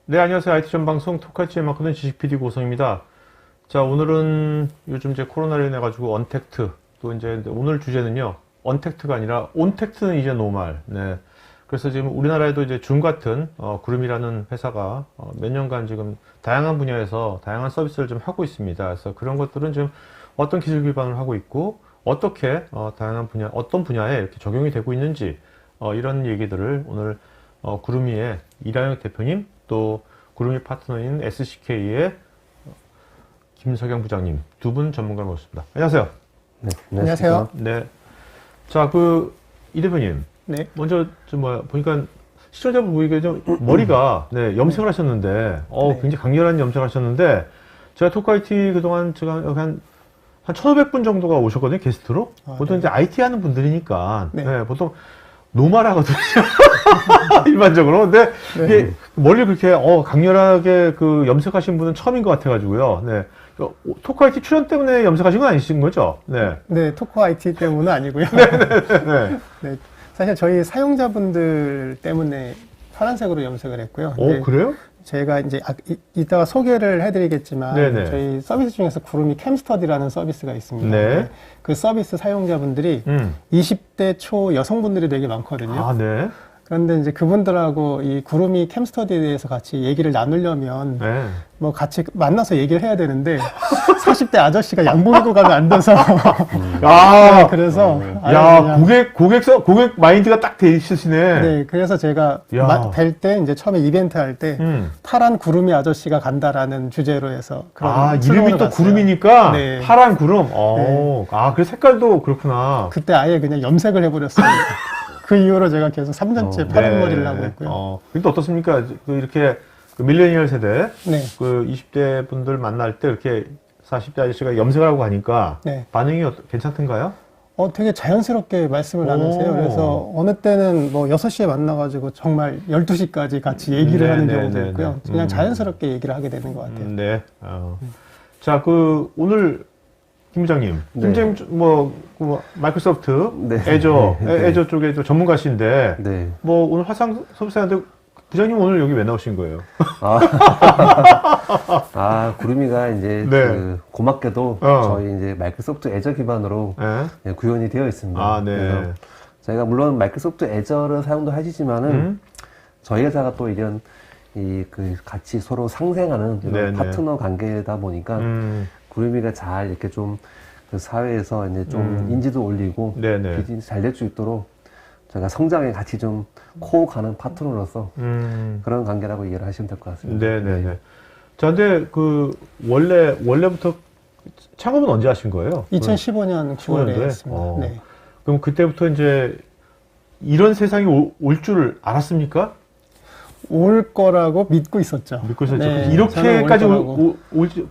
네, 안녕하세요. IT 전방송 토카치의 마크는 지식 PD 고성입니다. 자, 오늘은 요즘 이제 코로나로 인해 가지고 언택트, 또 이제 오늘 주제는요, 언택트가 아니라 온택트는 이제 노말. 네. 그래서 지금 우리나라에도 이제 줌 같은 구름이라는 회사가 몇 년간 지금 다양한 분야에서 다양한 서비스를 좀 하고 있습니다. 그래서 그런 것들은 지금 어떤 기술 기반을 하고 있고 어떻게 다양한 분야, 어떤 분야에 이렇게 적용이 되고 있는지 이런 얘기들을 오늘 구름이의 이라영 대표님, 또 구름이 파트너인 SCK의 김석영 부장님 두 분 전문가를 모셨습니다. 안녕하세요. 네, 안녕하세요. 네. 자, 이 대표님. 네. 먼저 보니까 시청자분 보기에 좀 머리가 염색을 하셨는데 네. 굉장히 강렬한 염색을 하셨는데 제가 토크IT 그동안 제가 한 1,500분 정도가 오셨거든요, 게스트로. 보통 네. 이제 IT 하는 분들이니까 네. 보통 노말하거든요. 일반적으로. 근데 이게 머리를 그렇게 강렬하게 그 염색하신 분은 처음인 것 같아가지고요. 네. 토크IT 출연 때문에 염색하신 건 아니신 거죠? 네. 네, 토커 IT 때문은 아니고요. 네. 네, 사실 저희 사용자분들 때문에 파란색으로 염색을 했고요. 그래요? 제가 이제 이따가 소개를 해드리겠지만 네네. 저희 서비스 중에서 구름이 캠스터디라는 서비스가 있습니다. 네. 그 서비스 사용자분들이 20대 초 여성분들이 되게 많거든요. 아, 네. 그런데 이제 그분들하고 이 구름이 캠스터디에 대해서 같이 얘기를 나누려면 네. 뭐 같이 만나서 얘기를 해야 되는데 40대 아저씨가 양복 입고 가면 안 돼서 아, 그래서 야, 고객 마인드가 딱 돼 있으시네. 네, 그래서 제가 야. 뵐 때 이제 처음에 이벤트 할 때 파란 구름이 아저씨가 간다라는 주제로 해서 그런 이름이 슬로건을 또 갔어요. 구름이니까 네. 파란 구름. 네. 그 색깔도 그렇구나. 그때 아예 그냥 염색을 해버렸어요. 그 이후로 제가 계속 3년째 파란 머리를 하고 있고요. 근데 어떻습니까? 밀레니얼 세대, 네. 20대 분들 만날 때 이렇게 40대 아저씨가 염색을 하고 가니까 네. 반응이 괜찮던가요? 되게 자연스럽게 말씀을 나누세요. 그래서 어느 때는 뭐 6시에 만나가지고 정말 12시까지 같이 얘기를 하는 경우도 있고요. 그냥 자연스럽게 얘기를 하게 되는 것 같아요. 네. 자, 오늘 김 부장님, 마이크로소프트, 애저 쪽에 또 전문가신데, 네. 오늘 화상 서비스하는데, 부장님 오늘 여기 왜 나오신 거예요? 구름이가 이제, 네. 고맙게도 저희 이제 마이크로소프트 애저 기반으로 구현이 되어 있습니다. 네. 그래서 저희가 물론 마이크로소프트 애저를 사용도 하시지만은, 저희 회사가 또 이런, 같이 서로 상생하는 이런 파트너 관계다 보니까, 구름이가 잘 이렇게 좀 그 사회에서 이제 좀 인지도 올리고 비즈니스 잘 될 수 있도록 제가 성장에 같이 좀 코어가는 파트너로서 그런 관계라고 이해를 하시면 될 것 같습니다. 네네네. 자, 근데 원래부터 창업은 언제 하신 거예요? 2015년 9월에 했습니다. 네. 그럼 그때부터 이제 이런 세상이 올 줄 알았습니까? 올 거라고 믿고 있었죠. 믿고 있었죠. 네, 이렇게까지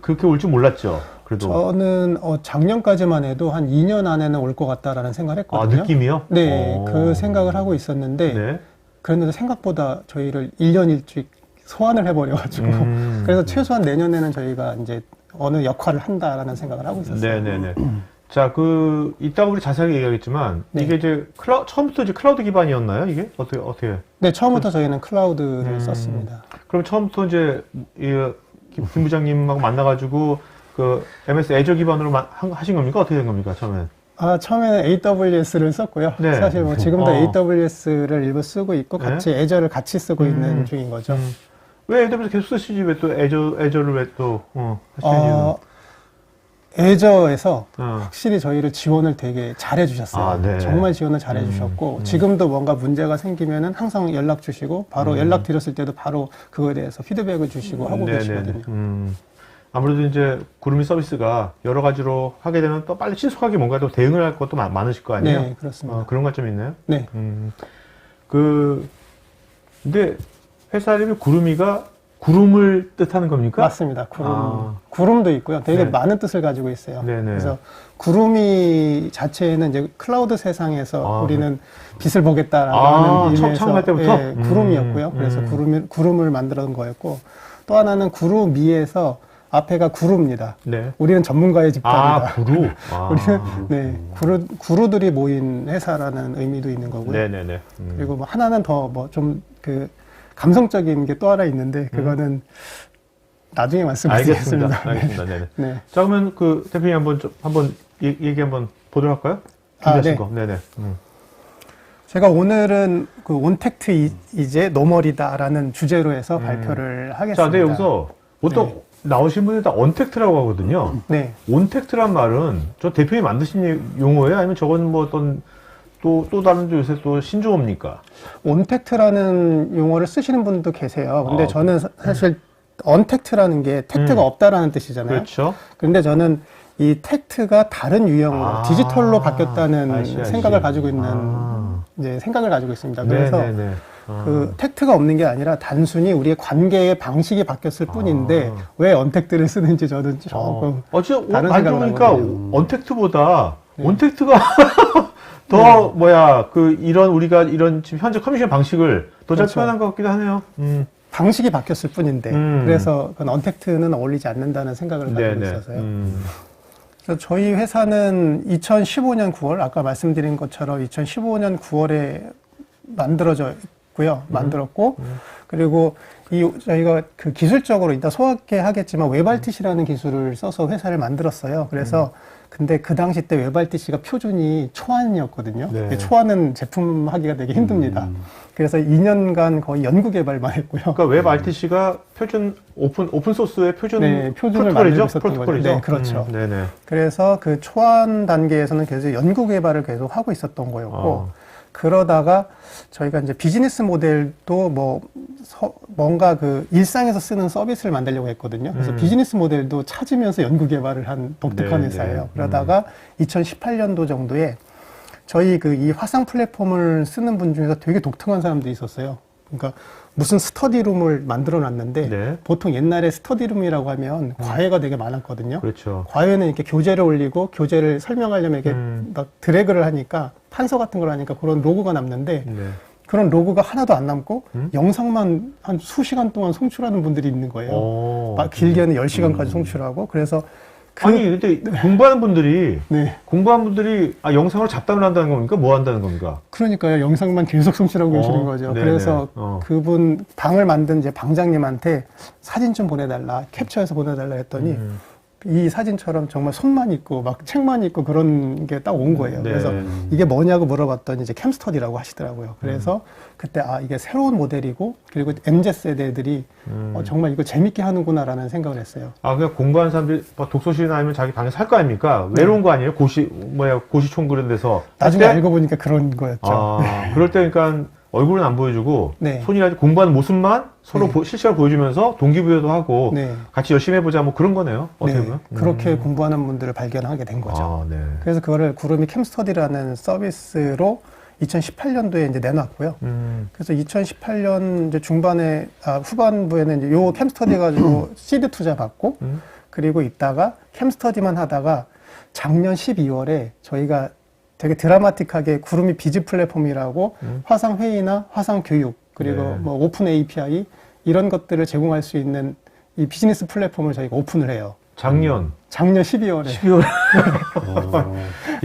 그렇게 올 줄 몰랐죠. 그래도. 저는 작년까지만 해도 한 2년 안에는 올 것 같다라는 생각을 했거든요. 느낌이요? 네, 그 생각을 하고 있었는데 그런데 생각보다 저희를 1년 일찍 소환을 해버려가지고 그래서 최소한 내년에는 저희가 이제 어느 역할을 한다라는 생각을 하고 있었어요. 네네네. 자, 이따가 우리 자세하게 얘기하겠지만 이게 이제 처음부터 이제 클라우드 기반이었나요? 이게 어떻게? 네, 처음부터 저희는 클라우드를 썼습니다. 그럼 처음부터 이제 김 부장님하고 만나가지고 MS 애저 기반으로 하신 겁니까? 어떻게 된 겁니까? 처음엔? 처음에는 AWS를 썼고요. 네. 사실 지금도 AWS를 일부 쓰고 있고 같이 애저를 같이 쓰고 있는 중인 거죠. 왜 AWS 계속 쓰시지? 왜 또 애저를 왜 또 하시는지는? 애저에서 확실히 저희를 지원을 되게 잘해 주셨어요. 네. 정말 지원을 잘해 주셨고 지금도 뭔가 문제가 생기면은 항상 연락 주시고 바로 연락 드렸을 때도 바로 그거에 대해서 피드백을 주시고 하고 계시거든요. 아무래도 이제 구름이 서비스가 여러 가지로 하게 되면 또 빨리 신속하게 뭔가 또 대응을 할 것도 많으실 거 아니에요? 네, 그렇습니다. 그런 관점이 있나요? 네. 근데 회사 이름이 구름이가 구름을 뜻하는 겁니까? 맞습니다. 구름도 있고요. 되게 많은 뜻을 가지고 있어요. 네네. 그래서 구름이 자체는 이제 클라우드 세상에서 우리는 빛을 보겠다라는 의미에서 창업할 때부터? 구름이었고요. 그래서 구름을 만들어 놓은 거였고 또 하나는 구름이에서 앞에가 구루입니다. 네. 우리는 전문가의 집단이다. 구루. 우리는 네, 구루들이 모인 회사라는 의미도 있는 거고요. 네네네. 그리고 뭐 하나는 더 뭐 좀 그 감성적인 게 또 하나 있는데 그거는 나중에 말씀드리겠습니다. 알겠습니다. 네네. 네. 자, 그러면 그 대표님 한번 얘기 한번 보도록 할까요? 준비하신 거. 네네. 제가 오늘은 그 온택트 이제 노멀이다라는 주제로 해서 발표를 하겠습니다. 자, 근데 여기서 보통 나오신 분들 다 언택트라고 하거든요. 네. 온택트란 말은 저 대표님 만드신 용어예요? 아니면 저건 뭐 어떤 또 다른 요새 또 신조어입니까? 온택트라는 용어를 쓰시는 분도 계세요. 근데 저는 사실 언택트라는 게 택트가 없다라는 뜻이잖아요. 그렇죠. 근데 저는 이 택트가 다른 유형으로 디지털로 바뀌었다는 생각을 가지고 있는 이제 생각을 가지고 있습니다. 그래서 그 택트가 없는 게 아니라 단순히 우리의 관계의 방식이 바뀌었을 뿐인데 왜 언택트를 쓰는지 저는 조금 다른 생각을 보니까 하거든요. 언택트보다 온택트가 더 우리가 이런 지금 현재 커뮤니케이션 방식을 더 잘 표현한 것 같기도 하네요. 방식이 바뀌었을 뿐인데 그래서 그 언택트는 어울리지 않는다는 생각을 가지고 있어서요. 그래서 저희 회사는 2015년 9월 아까 말씀드린 것처럼 2015년 9월에 만들어져 있고요. 만들었고 그리고 저희가 그 기술적으로 이따 소개하겠지만 웹RTC라는 기술을 써서 회사를 만들었어요. 그래서 근데 그 당시 때 웹RTC가 표준이 초안이었거든요. 네. 초안은 제품하기가 되게 힘듭니다. 그래서 2년간 거의 연구 개발만 했고요. 그러니까 웹RTC가 표준 오픈 소스의 표준을 만들고 있었던 거죠. 네, 그렇죠. 네네. 그래서 그 초안 단계에서는 계속 연구 개발을 계속 하고 있었던 거였고 그러다가 저희가 이제 비즈니스 모델도 뭔가 그 일상에서 쓰는 서비스를 만들려고 했거든요. 그래서 비즈니스 모델도 찾으면서 연구 개발을 한 독특한 회사예요. 그러다가 2018년도 정도에 저희 이 화상 플랫폼을 쓰는 분 중에서 되게 독특한 사람들이 있었어요. 그러니까 무슨 스터디룸을 만들어 놨는데 보통 옛날에 스터디룸이라고 하면 과외가 되게 많았거든요. 그렇죠. 과외는 이렇게 교재를 올리고 교재를 설명하려면 이렇게 막 드래그를 하니까 판서 같은 걸 하니까 그런 로고가 남는데 그런 로고가 하나도 안 남고 영상만 한 수시간 동안 송출하는 분들이 있는 거예요. 길게는 10시간까지 송출하고 그래서 아니 근데 공부하는 분들이 영상으로 잡담을 한다는 겁니까? 뭐 한다는 겁니까? 그러니까요. 영상만 계속 송출하고 계시는 거죠. 네네. 그래서 그분 방을 만든 이제 방장님한테 사진 좀 보내달라, 캡처해서 보내달라 했더니 이 사진처럼 정말 손만 있고 막 책만 있고 그런 게 딱 온 거예요. 그래서 이게 뭐냐고 물어봤더니 이제 캠스터디라고 하시더라고요. 그래서 그때 이게 새로운 모델이고 그리고 MZ세대들이 정말 이거 재밌게 하는구나라는 생각을 했어요. 그냥 공부하는 사람들이 독서실이나 아니면 자기 방에서 살 거 아닙니까? 외로운 거 아니에요? 고시촌 그런 데서. 나중에 알고 보니까 그런 거였죠. 그럴 때 그러니까 얼굴은 안 보여주고 손이라도 공부하는 모습만 서로 실시간 보여주면서 동기부여도 하고 같이 열심히 해보자 뭐 그런 거네요. 어떻게 보면. 그렇게 공부하는 분들을 발견하게 된 거죠. 그래서 그거를 구름이 캠스터디라는 서비스로 2018년도에 이제 내놨고요. 그래서 2018년 이제 후반부에는 이제 요 캠스터디 가지고 시드 투자 받고 그리고 있다가 캠스터디만 하다가 작년 12월에 저희가 되게 드라마틱하게 구름이 비즈 플랫폼이라고 화상 회의나 화상 교육 그리고 뭐 오픈 API 이런 것들을 제공할 수 있는 이 비즈니스 플랫폼을 저희가 오픈을 해요. 작년 12월에.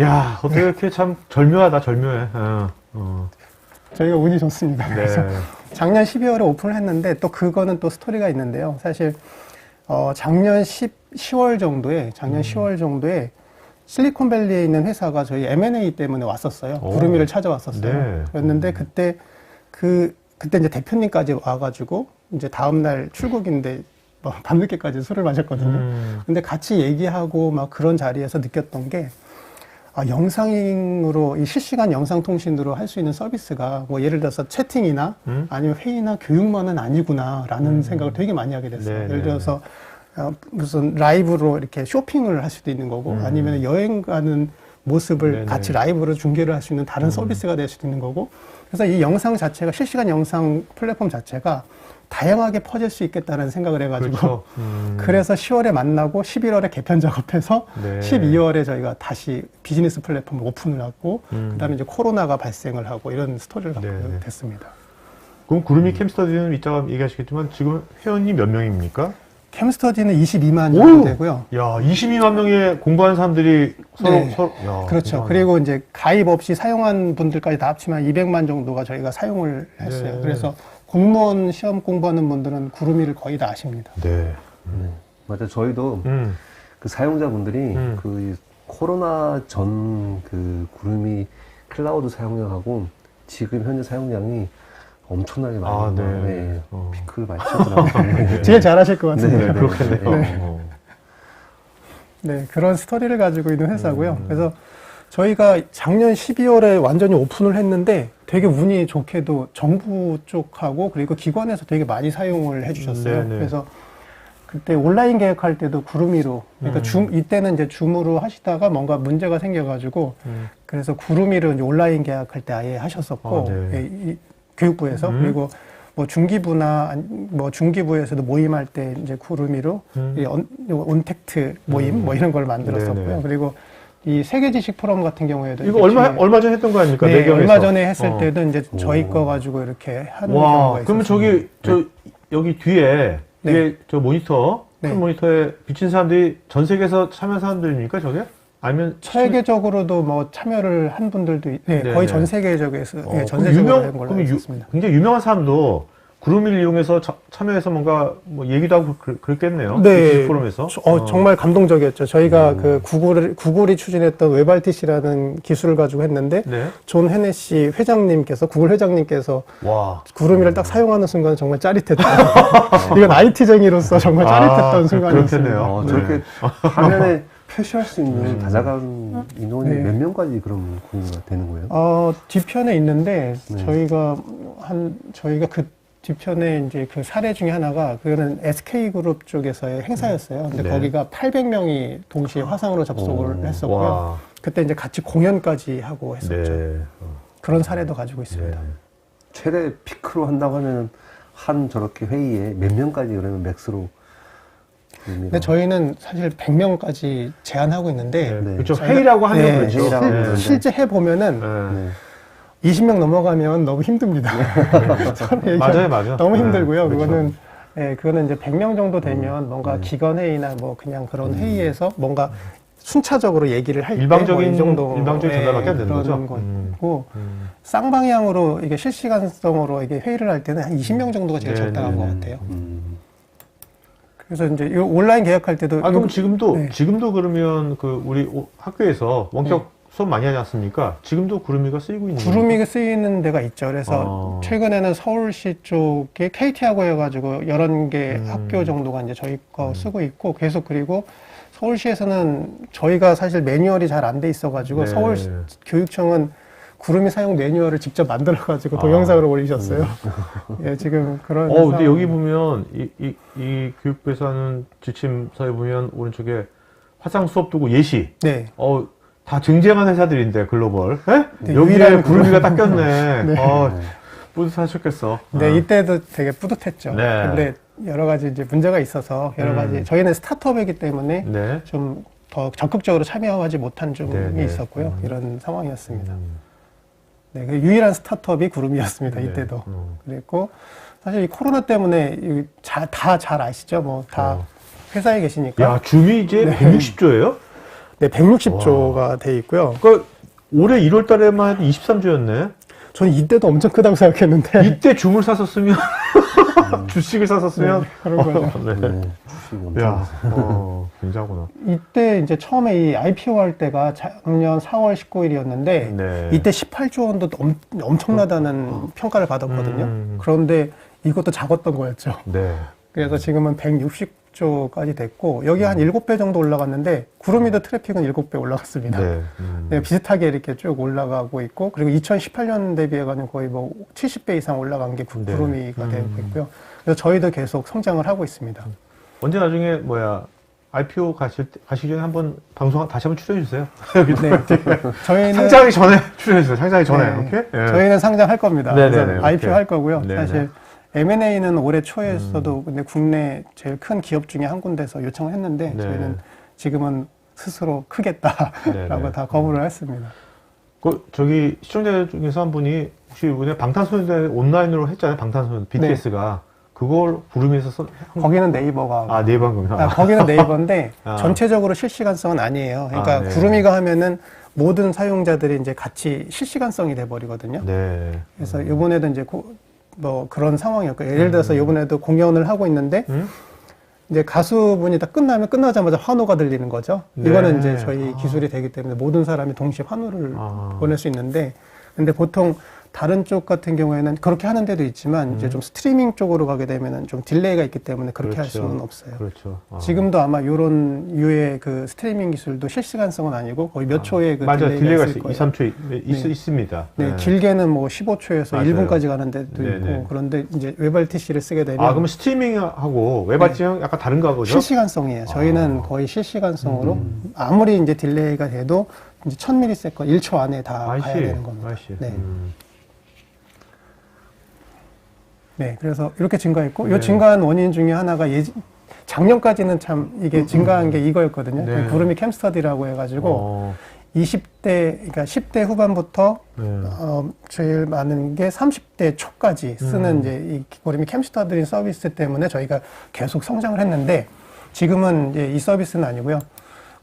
야, 어떻게 이렇게 참 절묘하다, 절묘해. 저희가 운이 좋습니다. 그래서 작년 12월에 오픈을 했는데 또 그거는 또 스토리가 있는데요. 사실 작년 10월 정도에 실리콘밸리에 있는 회사가 저희 M&A 때문에 왔었어요. 구름이를 찾아왔었어요. 그랬는데 그때 이제 대표님까지 와가지고 이제 다음날 출국인데 밤늦게까지 술을 마셨거든요. 근데 같이 얘기하고 막 그런 자리에서 느꼈던 게 영상으로 이 실시간 영상 통신으로 할 수 있는 서비스가 뭐 예를 들어서 채팅이나 아니면 회의나 교육만은 아니구나라는 생각을 되게 많이 하게 됐어요. 예를 들어서 무슨 라이브로 이렇게 쇼핑을 할 수도 있는 거고 아니면 여행 가는 모습을 같이 라이브로 중계를 할 수 있는 다른 서비스가 될 수도 있는 거고 그래서 이 영상 자체가 실시간 영상 플랫폼 자체가 다양하게 퍼질 수 있겠다는 생각을 해가지고 그래서 10월에 만나고 11월에 개편 작업해서 12월에 저희가 다시 비즈니스 플랫폼을 오픈을 하고 그다음에 이제 코로나가 발생을 하고 이런 스토리를 갖고 됐습니다. 그럼 구름이 캠스터디는 이따가 얘기하시겠지만 지금 회원이 몇 명입니까? 캠스터디는 22만 정도 되고요. 야, 22만 명의 공부하는 사람들이 서로, 그렇죠. 대단하네. 그리고 이제 가입 없이 사용한 분들까지 다 합치면 200만 정도가 저희가 사용을 했어요. 네. 그래서 공무원 시험 공부하는 분들은 구름이를 거의 다 아십니다. 네. 맞아. 저희도 그 사용자분들이 그 코로나 전 그 구름이 클라우드 사용량하고 지금 현재 사용량이 엄청나게 많이 네. 피크를 많이 치더라고요. 제일 잘하실 것 같습니다. 네, 그렇겠네요. 네, 그런 스토리를 가지고 있는 회사고요. 그래서 저희가 작년 12월에 완전히 오픈을 했는데 되게 운이 좋게도 정부 쪽하고 그리고 기관에서 되게 많이 사용을 해주셨어요. 네네. 그래서 그때 온라인 계획할 때도 구름이로, 그러니까 이때는 이제 줌으로 하시다가 뭔가 문제가 생겨가지고 그래서 구름이로 이제 온라인 계약할 때 아예 하셨었고, 이 교육부에서 그리고 뭐 중기부나 뭐 중기부에서도 모임할 때 이제 구름이로 이 온택트 모임 뭐 이런 걸 만들었었고요. 네네. 그리고 이 세계지식 포럼 같은 경우에도 이거 얼마 전에 했던 거 아닙니까? 네, 내경에서. 얼마 전에 했을 때도 이제 저희 거 가지고 이렇게 하는 경우가 있었어요. 그러면 여기 뒤에 저 모니터, 네. 큰 모니터에 비친 사람들이 전 세계에서 참여한 사람들입니까, 저게? 아니면 세계적으로도 뭐 참여를 한 분들도 거의 전 세계적에서 전 세계적으로 한 걸로 알고 있습니다. 굉장히 유명한 사람도 구름이를 이용해서 참여해서 뭔가 뭐 얘기도 하고 그랬겠네요. 네, 포럼에서. 정말 감동적이었죠. 저희가 그 구글이 추진했던 웹RTC라는 기술을 가지고 했는데 존 헤네시 회장님께서 구글 회장님께서 구름이를 딱 사용하는 순간 정말 짜릿했다. 이건 IT쟁이로서 정말 짜릿했던 순간이었어요. 그렇겠네요. 저렇게 화면에 표시할 수 있는 다자간 인원이 몇 명까지 그럼 공유가 되는 거예요? 뒤편에 있는데 저희가 그 뒤편에 이제 그 사례 중에 하나가 그거는 SK그룹 쪽에서의 행사였어요. 근데 거기가 800명이 동시에 화상으로 접속을 했었고요. 그때 이제 같이 공연까지 하고 했었죠. 그런 사례도 가지고 있습니다. 최대 피크로 한다고 하면 한 저렇게 회의에 몇 명까지 그러면 맥스로? 근데 저희는 사실 100명까지 제한하고 있는데 그렇죠. 회의라고 하면 그렇죠. 실제 해보면은 20명 넘어가면 너무 힘듭니다. 맞아요. 너무 힘들고요. 그렇죠. 그거는 이제 100명 정도 되면 뭔가 기관 회의나 뭐 그냥 그런 회의에서 뭔가 순차적으로 얘기를 할 때 일방적인 정도 전달밖에 안 되는 거죠. 거고 쌍방향으로 이게 실시간성으로 이게 회의를 할 때는 한 20명 정도가 제일 적당한 것 같아요. 그래서 이제 온라인 계약할 때도 그럼 지금도 그러면 그 우리 학교에서 원격 수업 많이 하지 않습니까? 지금도 구름이가 쓰이고 있는 거예요? 구름이가 쓰이는 데가 있죠. 그래서 최근에는 서울시 쪽에 KT하고 해가지고 11개 학교 정도가 이제 저희 거 쓰고 있고 계속 그리고 서울시에서는 저희가 사실 매뉴얼이 잘 안 돼 있어가지고 서울 교육청은 구름이 사용 매뉴얼을 직접 만들어가지고 동영상으로 올리셨어요. 지금 그런. 근데 여기 보면 이 교육부에서 하는 지침서에 보면 오른쪽에 화상 수업 두고 예시. 다 쟁쟁한 회사들인데 글로벌. 여기에 구름이가 딱 꼈네. 뿌듯하셨겠어. 이때도 되게 뿌듯했죠. 근데 여러 가지 이제 문제가 있어서 여러 가지 저희는 스타트업이기 때문에 좀 더 적극적으로 참여하지 못한 점이 있었고요. 이런 상황이었습니다. 그 유일한 스타트업이 구름이었습니다. 이때도. 그랬고 사실 이 코로나 때문에 다 잘 아시죠? 뭐 다 회사에 계시니까. 야, 줌이 이제 160조예요? 네, 160조가 돼 있고요. 그러니까 올해 1월 달에만 해도 23조였네. 저는 이때도 엄청 크다고 생각했는데. 이때 줌을 샀었으면, 주식을 샀었으면. 그런 거죠. 주식이 엄청. 굉장하구나. 이때 이제 처음에 이 IPO 할 때가 작년 4월 19일이었는데, 이때 18조 원도 엄청나다는 평가를 받았거든요. 그런데 이것도 작았던 거였죠. 그래서 지금은 160조까지 됐고 여기 한 7배 정도 올라갔는데 구름이도 트래픽은 7배 올라갔습니다. 비슷하게 이렇게 쭉 올라가고 있고 그리고 2018년 대비해가지고 거의 뭐 70배 이상 올라간 게 구름이가 되고 있고요. 그래서 저희도 계속 성장을 하고 있습니다. 언제 나중에 IPO 가시기 전에 한번 방송 다시 한번 출연해 주세요. 저희는 상장하기 전에 출연해 주세요. 상장하기 전에. 오케이? 저희는 상장할 겁니다. 그래서 IPO 할 거고요. 네네. 사실 M&A는 올해 초에서도 근데 국내 제일 큰 기업 중에 한 군데서 요청을 했는데 저희는 지금은 스스로 크겠다라고 다 거부를 했습니다. 시청자 중에서 한 분이 혹시 이번에 방탄소년단 온라인으로 했잖아요. 방탄소년단 BTS가 그걸 구름에서 거기는 네이버가. 아, 네이버인가? 거기는 네이버인데 전체적으로 실시간성은 아니에요. 그러니까 네. 구름이가 하면은 모든 사용자들이 이제 같이 실시간성이 돼 버리거든요. 네. 그래서 이번에도 이제 뭐 그런 상황이었고 예를 들어서 이번에도 공연을 하고 있는데 이제 가수분이 다 끝나자마자 환호가 들리는 거죠. 네. 이거는 이제 저희 기술이 되기 때문에 모든 사람이 동시에 환호를 보낼 수 있는데, 근데 보통 다른 쪽 같은 경우에는 그렇게 하는 데도 있지만 이제 좀 스트리밍 쪽으로 가게 되면은 좀 딜레이가 있기 때문에 그렇게 할 수는 없어요. 그렇죠. 지금도 아마 이런 유의 그 스트리밍 기술도 실시간성은 아니고 거의 몇 초의 그 맞아, 딜레이가 있을 2, 거예요. 3초 있습니다. 네, 길게는 뭐 15초에서 맞아요. 1분까지 가는 데도 있고, 그런데 이제 웹RTC를 쓰게 되면 그럼 스트리밍하고 웹RTC랑 약간 다른가 보죠? 실시간성이에요. 저희는 거의 실시간성으로 아무리 이제 딜레이가 돼도 이제 1000ms, 1초 안에 다 가야 되는 겁니다. 네. 네, 그래서 이렇게 증가했고, 이 증가한 원인 중에 하나가 작년까지는 참 이게 증가한 게 이거였거든요. 네. 구름이 캠스터디라고 해가지고 20대, 그러니까 10대 후반부터 제일 많은 게 30대 초까지 쓰는 이제 이 구름이 캠스터디 서비스 때문에 저희가 계속 성장을 했는데, 지금은 이제 이 서비스는 아니고요.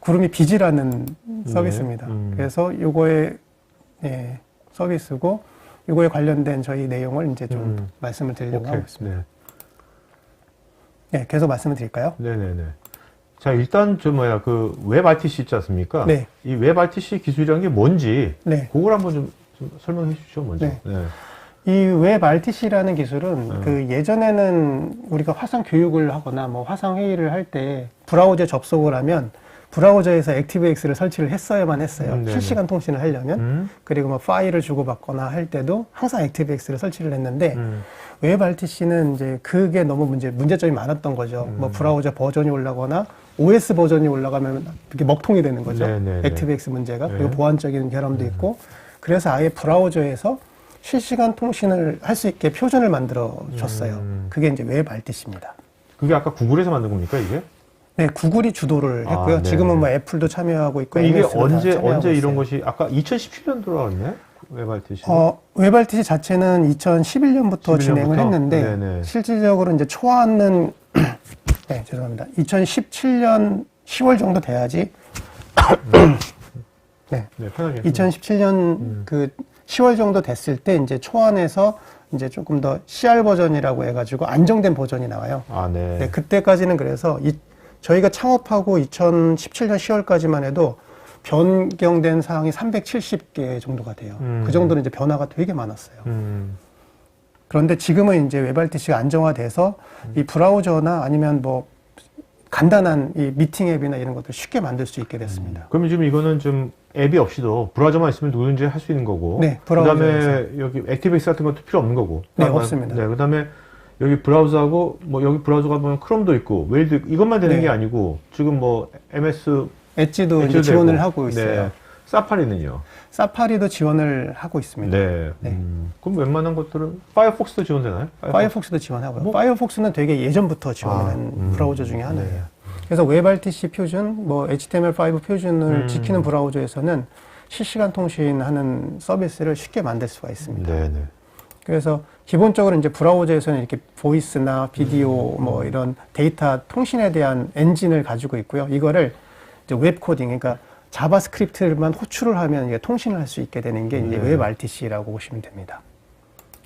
구름이 비지라는 서비스입니다. 그래서 요거의 서비스고, 이거에 관련된 저희 내용을 이제 좀 말씀을 드리려고 하고 있습니다. 네, 계속 말씀을 드릴까요? 네네네. 자, 일단 그 웹RTC 있지 않습니까? 네. 이 웹RTC 기술이라는 게 뭔지, 네. 그걸 한번 좀 설명해 주시죠, 먼저. 네. 이 웹RTC라는 기술은 그 예전에는 우리가 화상 교육을 하거나 뭐 화상 회의를 할 때 브라우저에 접속을 하면 브라우저에서 액티브엑스를 설치를 했어야만 했어요. 실시간 통신을 하려면. 그리고 뭐 파일을 주고받거나 할 때도 항상 액티브엑스를 설치를 했는데, 웹RTC는 이제 그게 너무 문제점이 많았던 거죠. 뭐 브라우저 버전이 올라가거나 OS 버전이 올라가면 이렇게 먹통이 되는 거죠. 액티브엑스 문제가. 그리고 보안적인 결함도 있고. 그래서 아예 브라우저에서 실시간 통신을 할 수 있게 표준을 만들어 줬어요. 그게 이제 웹RTC입니다. 그게 아까 구글에서 만든 겁니까, 이게? 네, 구글이 주도를 했고요. 네. 지금은 뭐 애플도 참여하고 있고. 이게 언제 있어요. 이런 것이, 아까 2017년도라고 했네? 웹RTC. 웹RTC 자체는 2011년부터 진행을 했는데, 네네. 실질적으로 이제 초안은, 네, 죄송합니다. 2017년 10월 정도 돼야지, 네. 네, 편하게. 2017년 그 10월 정도 됐을 때 이제 초안에서 이제 조금 더 CR 버전이라고 해가지고 안정된 버전이 나와요. 네. 네, 그때까지는 그래서 저희가 창업하고 2017년 10월까지만 해도 변경된 사항이 370개 정도가 돼요. 그 정도는 이제 변화가 되게 많았어요. 그런데 지금은 이제 웹RTC가 안정화돼서 이 브라우저나 아니면 뭐 간단한 이 미팅 앱이나 이런 것들 쉽게 만들 수 있게 됐습니다. 그럼 지금 이거는 좀 앱이 없이도 브라우저만 있으면 누구든지 할 수 있는 거고. 네, 그다음에 여기 액티브엑스 같은 것도 필요 없는 거고. 네, 없습니다. 네, 그다음에 여기 브라우저하고 뭐 여기 브라우저가 보면 크롬도 있고 웨일도 있고 이것만 되는 게 아니고 지금 뭐 MS 엣지도 이제 지원을 하고 있어요. 네. 사파리는요? 사파리도 지원을 하고 있습니다. 네. 그럼 웬만한 것들은 파이어폭스도 지원되나요? 파이어폭스도 지원하고요. 파이어폭스는 되게 예전부터 지원하는 브라우저 중에 하나예요. 그래서 웹RTC 표준, 뭐 HTML5 표준을 지키는 브라우저에서는 실시간 통신하는 서비스를 쉽게 만들 수가 있습니다. 네네. 그래서 기본적으로 이제 브라우저에서는 이렇게 보이스나 비디오 뭐 이런 데이터 통신에 대한 엔진을 가지고 있고요. 이거를 이제 웹 코딩, 그러니까 자바스크립트만 호출을 하면 이게 통신을 할 수 있게 되는 게 이제 웹RTC라고 보시면 됩니다.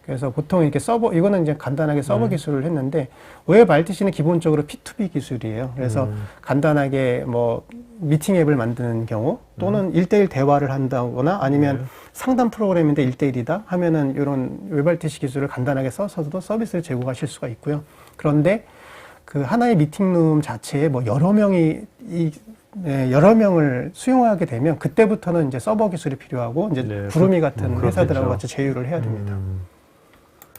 그래서 보통 이렇게 이거는 이제 간단하게 서버 기술을 했는데, 웹RTC는 기본적으로 P2B 기술이에요. 그래서 간단하게 뭐 미팅 앱을 만드는 경우 또는 1대1 대화를 한다거나 아니면 상담 프로그램인데 1대1이다 하면은 이런 웹RTC 기술을 간단하게 써서도 서비스를 제공하실 수가 있고요. 그런데 그 하나의 미팅룸 자체에 뭐 여러 명을 수용하게 되면 그때부터는 이제 서버 기술이 필요하고 이제 구름이 같은 회사들하고 같이 제휴를 해야 됩니다.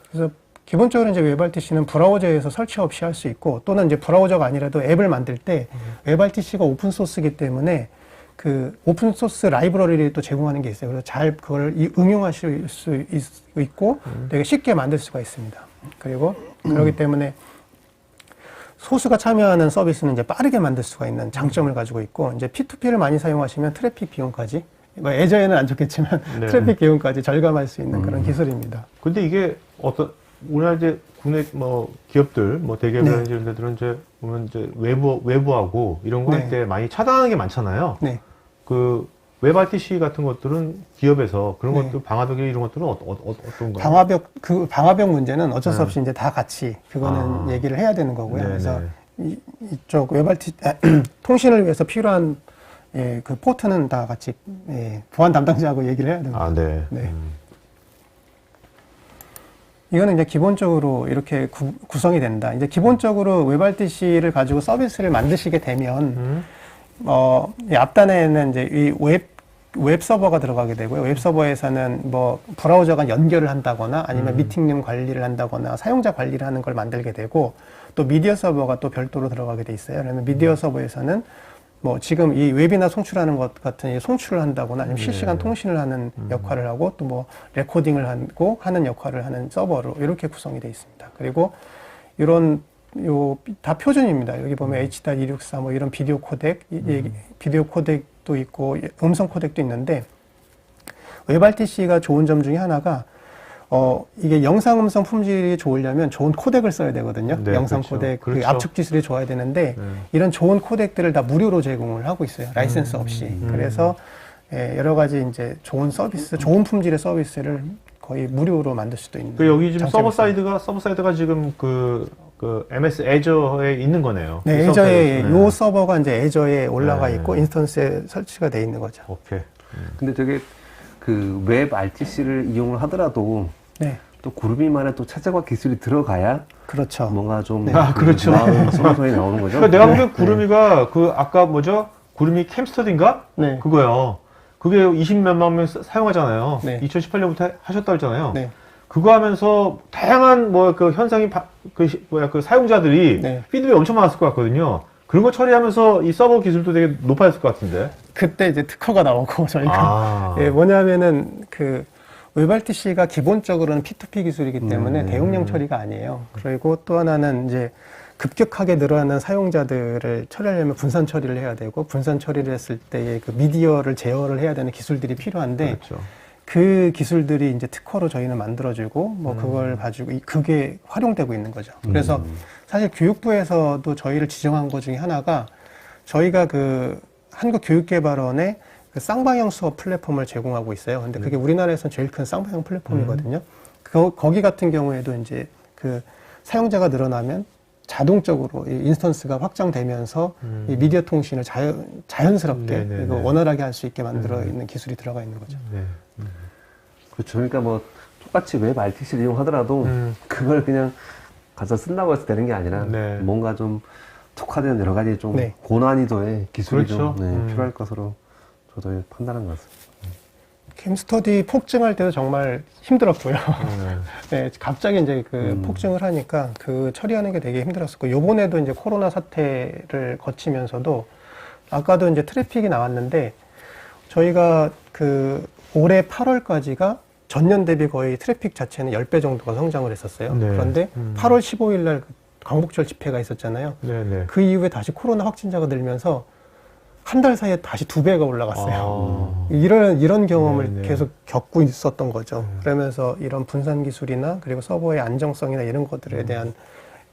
그래서 기본적으로 이제 웹RTC는 브라우저에서 설치 없이 할 수 있고, 또는 이제 브라우저가 아니라도 앱을 만들 때 웹RTC가 오픈 소스이기 때문에 그 오픈 소스 라이브러리를 또 제공하는 게 있어요. 그래서 잘 그걸 응용하실 수 있고 되게 쉽게 만들 수가 있습니다. 그리고 그렇기 때문에 소수가 참여하는 서비스는 이제 빠르게 만들 수가 있는 장점을 가지고 있고, 이제 P2P를 많이 사용하시면 트래픽 비용까지, 뭐 예전에는 안 좋겠지만 트래픽 비용까지 절감할 수 있는 그런 기술입니다. 근데 이게 우리나라 이제 국내 뭐 기업들, 뭐 대기업이나 네. 이런 데들은 이제 보면 이제 외부하고 이런 거 할 네. 때 많이 차단하는 게 많잖아요. 네. 그 웹 RTC 같은 것들은 기업에서 그런 네. 것들 방화벽 이런 것들은 어떤가요? 방화벽 문제는 어쩔 수 네. 없이 이제 다 같이 그거는 아. 얘기를 해야 되는 거고요. 네, 그래서 네. 이쪽 통신을 위해서 필요한 예, 그 포트는 다 같이 예, 보안 담당자하고 얘기를 해야 됩니다. 아, 네. 네. 이거는 이제 기본적으로 이렇게 구성이 된다. 이제 기본적으로 웹RTC를 가지고 서비스를 만드시게 되면 이 앞단에는 이제 이 웹 서버가 들어가게 되고요. 웹 서버에서는 뭐 브라우저가 연결을 한다거나 아니면 미팅룸 관리를 한다거나 사용자 관리를 하는 걸 만들게 되고 또 미디어 서버가 또 별도로 들어가게 돼 있어요. 그러면 미디어 서버에서는 뭐 지금 이 웹이나 송출하는 것 같은 이 송출을 한다거나 아니면 실시간 통신을 하는 역할을 하고 또 뭐 레코딩을 하고 하는 역할을 하는 서버로 이렇게 구성이 되어 있습니다. 그리고 이런 다 표준입니다. 여기 보면 H.264 뭐 이런 비디오 코덱, 비디오 코덱도 있고 음성 코덱도 있는데 웹RTC가 좋은 점 중에 하나가 이게 영상 음성 품질이 좋으려면 좋은 코덱을 써야 되거든요. 네, 영상 그렇죠. 코덱, 그렇죠. 그 압축 기술이 좋아야 되는데 이런 좋은 코덱들을 다 무료로 제공을 하고 있어요. 라이센스 없이. 그래서 여러 가지 이제 좋은 서비스, 좋은 품질의 서비스를 거의 무료로 만들 수도 있는. 여기 지금 장점이 서버 사이드가 지금 그 MS 애저에 있는 거네요. 네, 그 애저에 서버 사이드. 요 서버가 이제 애저에 올라가 네. 있고 인스턴스에 설치가 돼 있는 거죠. 오케이. 근데 되게 그 웹 RTC를 이용을 하더라도 네, 또 구루미만의 또 최적화 기술이 들어가야 그렇죠. 뭔가 좀 네. 아, 그렇죠. 소문이 나오는 거죠. 그러니까 내가 보기엔 구름이가 그 아까 뭐죠? 구름이 캠스터디인가? 네, 그거요. 그게 20몇만 명 사용하잖아요. 네. 2018년부터 하셨다고 했잖아요. 네, 그거 하면서 다양한 뭐 그 현상이 그 사용자들이 네. 피드백이 엄청 많았을 것 같거든요. 그런 거 처리하면서 이 서버 기술도 되게 높아졌을 것 같은데. 그때 이제 특허가 나오고 저희가 아. 예, 뭐냐면은 그 웹RTC가 기본적으로는 P2P 기술이기 때문에 대용량 처리가 아니에요. 그리고 또 하나는 이제 급격하게 늘어나는 사용자들을 처리하려면 분산 처리를 해야 되고 분산 처리를 했을 때의 그 미디어를 제어를 해야 되는 기술들이 필요한데 그렇죠. 그 기술들이 이제 특허로 저희는 만들어주고 뭐 그걸 봐주고 그게 활용되고 있는 거죠. 그래서 사실 교육부에서도 저희를 지정한 것 중에 하나가 저희가 그 한국교육개발원의 그 쌍방향 수업 플랫폼을 제공하고 있어요. 근데 그게 우리나라에서는 제일 큰 쌍방향 플랫폼이거든요. 거기 같은 경우에도 이제 그 사용자가 늘어나면 자동적으로 이 인스턴스가 확장되면서 이 미디어 통신을 자연스럽게 그리고 원활하게 할 수 있게 만들어 있는 기술이 들어가 있는 거죠. 네. 그렇죠. 그러니까 뭐 똑같이 웹 RTC를 이용하더라도 그걸 그냥 가서 쓴다고 해서 되는 게 아니라 네. 뭔가 좀 특화된 여러 가지 좀 네. 고난이도의 기술이 그렇죠. 좀 필요할 것으로 저도 판단한 것 같습니다. 캠스터디 폭증할 때도 정말 힘들었고요. 네, 갑자기 이제 그 폭증을 하니까 그 처리하는 게 되게 힘들었었고, 요번에도 이제 코로나 사태를 거치면서도 아까도 이제 트래픽이 나왔는데 저희가 그 올해 8월까지가 전년 대비 거의 트래픽 자체는 10배 정도가 성장을 했었어요. 네. 그런데 8월 15일 날 광복절 집회가 있었잖아요. 네네. 그 이후에 다시 코로나 확진자가 늘면서 한 달 사이에 다시 2배가 올라갔어요. 이런 경험을 네네. 계속 겪고 있었던 거죠. 그러면서 이런 분산 기술이나 그리고 서버의 안정성이나 이런 것들에 대한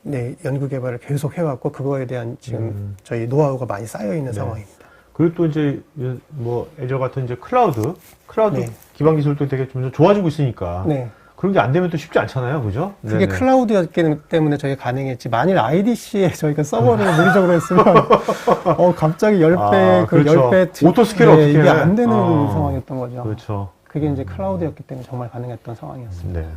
네, 연구 개발을 계속 해왔고 그거에 대한 지금 저희 노하우가 많이 쌓여 있는 네. 상황입니다. 그리고 또 이제 뭐 애저 같은 이제 클라우드 네. 기반 기술도 되게 좀 좋아지고 있으니까 네. 그런 게 안 되면 또 쉽지 않잖아요, 그죠? 그게 네네. 클라우드였기 때문에 저희가 가능했지. 만일 IDC에 저희가 서버를 물리적으로 했으면, 갑자기 10배, 그렇죠. 10배. 오토스케일 어떻게 이게 해? 안 되는 상황이었던 거죠. 그렇죠. 그게 이제 클라우드였기 때문에 정말 가능했던 상황이었습니다. 네.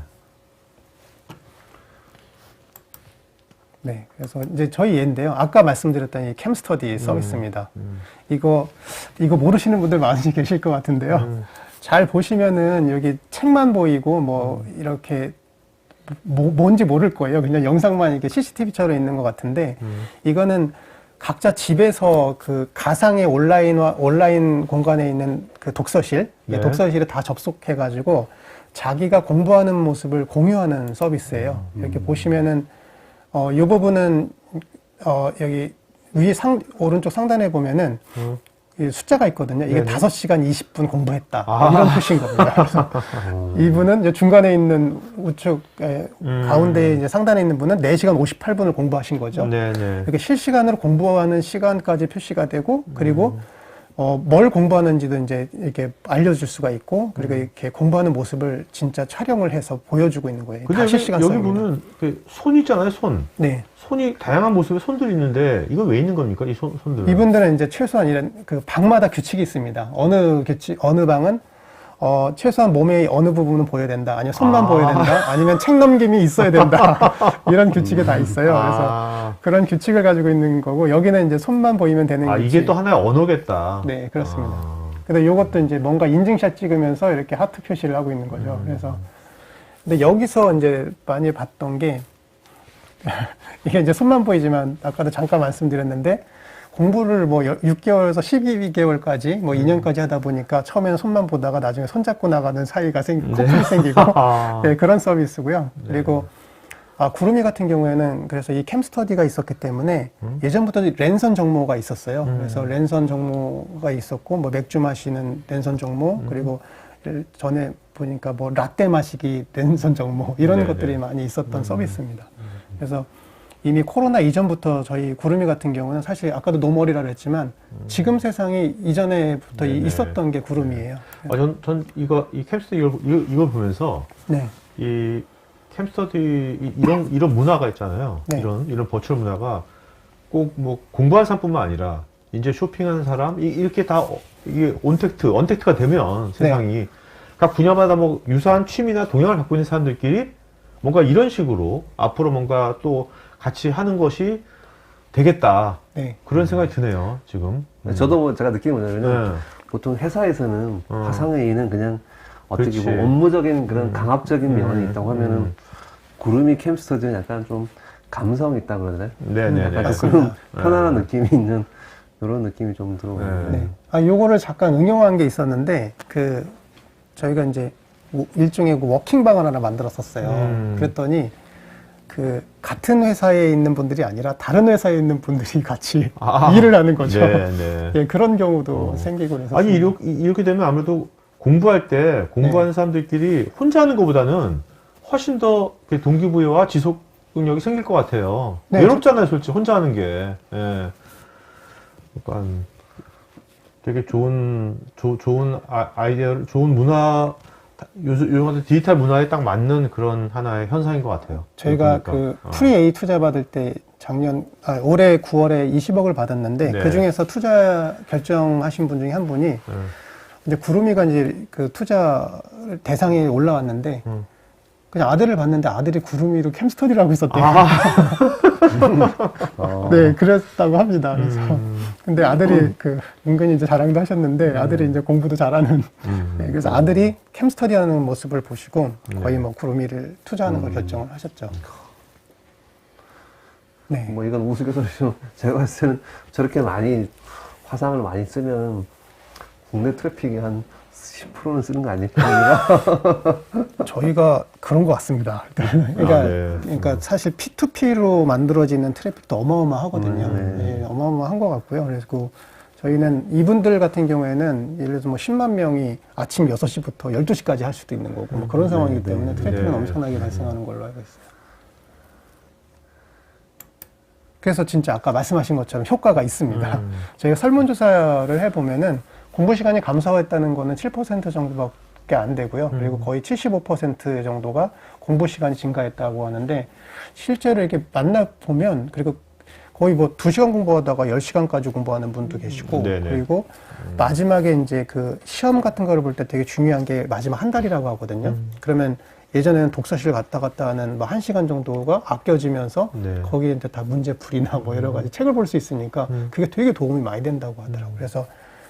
네. 그래서 이제 저희 예인데요. 아까 말씀드렸던 이 캠스터디 서비스입니다. 이거 모르시는 분들 많이 계실 것 같은데요. 잘 보시면은 여기 책만 보이고 뭐 이렇게 뭔지 모를 거예요. 그냥 영상만 이렇게 CCTV처럼 있는 것 같은데 이거는 각자 집에서 그 가상의 온라인 공간에 있는 그 독서실, 네. 독서실에 다 접속해가지고 자기가 공부하는 모습을 공유하는 서비스예요. 이렇게 보시면은 이 부분은 여기 위에 오른쪽 상단에 보면은 이 숫자가 있거든요. 이게 네네. 5시간 20분 공부했다. 이런 표시인 겁니다. 그래서 이분은 이제 중간에 있는 우측 가운데 이제 상단에 있는 분은 4시간 58분을 공부하신 거죠. 네네. 이렇게 실시간으로 공부하는 시간까지 표시가 되고 그리고 뭘 공부하는지도 이제 이렇게 알려줄 수가 있고 그리고 이렇게 공부하는 모습을 진짜 촬영을 해서 보여주고 있는 거예요. 근데 다 실시간 여기 썰입니다. 보면 손 있잖아요, 손. 네. 손이 다양한 모습의 손들이 있는데 이거 왜 있는 겁니까? 이 손들은? 이분들은 이제 최소한 이런 그 방마다 규칙이 있습니다. 어느 방은 최소한 몸의 어느 부분은 보여야 된다. 아니면 손만 보여야 된다. 아니면 책 넘김이 있어야 된다. 이런 규칙이 다 있어요. 그래서 그런 규칙을 가지고 있는 거고 여기는 이제 손만 보이면 되는 규칙. 이게 또 하나의 언어겠다. 네, 그렇습니다. 근데 이것도 이제 뭔가 인증샷 찍으면서 이렇게 하트 표시를 하고 있는 거죠. 그래서 근데 여기서 이제 많이 봤던 게 이게 이제 손만 보이지만 아까도 잠깐 말씀드렸는데 공부를 뭐 6개월에서 12개월까지 뭐 2년까지 하다 보니까 처음에는 손만 보다가 나중에 손잡고 나가는 사이가 커플이 생기고 네, 그런 서비스고요. 그리고 구름이 같은 경우에는 그래서 이 캠스터디가 있었기 때문에 예전부터 랜선 정모가 있었어요. 그래서 랜선 정모가 있었고 뭐 맥주 마시는 랜선 정모 그리고 전에 보니까 뭐 라떼 마시기 랜선 정모 이런 것들이 많이 있었던 서비스입니다. 그래서 이미 코로나 이전부터 저희 구름이 같은 경우는 사실 아까도 노멀이라 그랬지만 지금 세상이 이전에부터 있었던 게 구름이에요. 전 이 캠스터디 이걸 보면서 네. 이 캠스터디 이런 문화가 있잖아요. 네. 이런 버추얼 문화가 꼭 뭐 공부하는 사람뿐만 아니라 이제 쇼핑하는 사람 이렇게 다 이게 언택트가 되면 세상이 각 분야마다 뭐 유사한 취미나 동향을 갖고 있는 사람들끼리 뭔가 이런 식으로 앞으로 뭔가 또 같이 하는 것이 되겠다. 네. 그런 생각이 드네요, 지금. 저도 뭐 제가 느끼는 거냐면 보통 회사에서는 화상회의는 그냥 어떻게 그렇지. 보면 업무적인 그런 강압적인 면이 있다고 하면은 구름이 캠스터디는 약간 좀 감성이 있다 그러잖아요. 네네네. 약간 그런 편안한 느낌이 있는 그런 느낌이 좀 들어오고. 네. 요거를 잠깐 응용한 게 있었는데 저희가 이제 일종의 워킹방을 하나 만들었었어요. 그랬더니 같은 회사에 있는 분들이 아니라 다른 회사에 있는 분들이 같이 일을 하는 거죠. 네. 예, 그런 경우도 생기고 그래서. 아니, 이렇게 되면 아무래도 공부할 때 공부하는 사람들끼리 혼자 하는 것보다는 훨씬 더 동기부여와 지속 능력이 생길 것 같아요. 네, 외롭잖아요, 솔직히 혼자 하는 게. 예. 약간 되게 좋은 아이디어, 좋은 문화, 요즘 같은 디지털 문화에 딱 맞는 그런 하나의 현상인 것 같아요. 저희가 프리-A 투자 받을 때 올해 9월에 20억을 받았는데 그 중에서 투자 결정하신 분 중에 한 분이 이제 구름이가 이제 그 투자 대상에 올라왔는데 그냥 아들을 봤는데 아들이 구름이로 캠스터디를 하고 있었대요. 네, 그랬다고 합니다. 그래서 근데 아들이 은근히 이제 자랑도 하셨는데 아들이 이제 공부도 잘하는. 네, 그래서 아들이 캠스터디 하는 모습을 보시고 거의 뭐 구름이를 투자하는 걸 결정을 하셨죠. 네. 뭐 이건 우스갯소리죠. 제가 봤을 때는 저렇게 많이 화상을 많이 쓰면 국내 트래픽이 한 10%는 쓰는 거 아닐까? 저희가 그런 것 같습니다. 그러니까 사실 P2P로 만들어지는 트래픽도 어마어마하거든요. 네, 어마어마한 것 같고요. 그래서 저희는 이분들 같은 경우에는 예를 들어서 뭐 10만 명이 아침 6시부터 12시까지 할 수도 있는 거고 뭐 그런 상황이기 때문에 트래픽은 엄청나게 발생하는 걸로 알고 있어요. 그래서 진짜 아까 말씀하신 것처럼 효과가 있습니다. 저희가 설문조사를 해보면은 공부 시간이 감소했다는 거는 7% 정도밖에 안 되고요. 그리고 거의 75% 정도가 공부 시간이 증가했다고 하는데 실제로 이렇게 만나보면 그리고 거의 뭐 2시간 공부하다가 10시간까지 공부하는 분도 계시고 그리고 마지막에 이제 그 시험 같은 거를 볼 때 되게 중요한 게 마지막 한 달이라고 하거든요. 그러면 예전에는 독서실 갔다 하는 뭐 1시간 정도가 아껴지면서 거기에 이제 다 문제풀이나 뭐 여러 가지 책을 볼 수 있으니까 그게 되게 도움이 많이 된다고 하더라고요. 그래서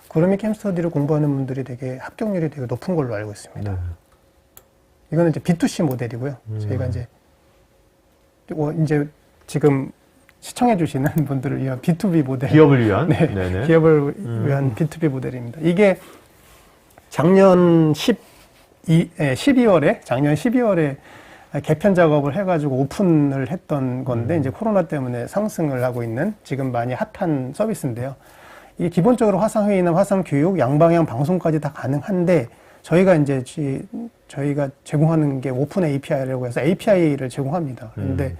구름이 캠스터디를 공부하는 분들이 되게 합격률이 되게 높은 걸로 알고 있습니다. 이거는 이제 B2C 모델이고요. 저희가 이제 지금 시청해주시는 분들을 위한 B2B 모델. 기업을 위한? 기업을 위한 B2B 모델입니다. 이게 작년 12월에 개편 작업을 해가지고 오픈을 했던 건데, 이제 코로나 때문에 상승을 하고 있는 지금 많이 핫한 서비스인데요. 이 기본적으로 화상회의나 화상교육, 양방향 방송까지 다 가능한데 저희가 이제 저희가 제공하는 게 오픈 API라고 해서 API를 제공합니다. 그런데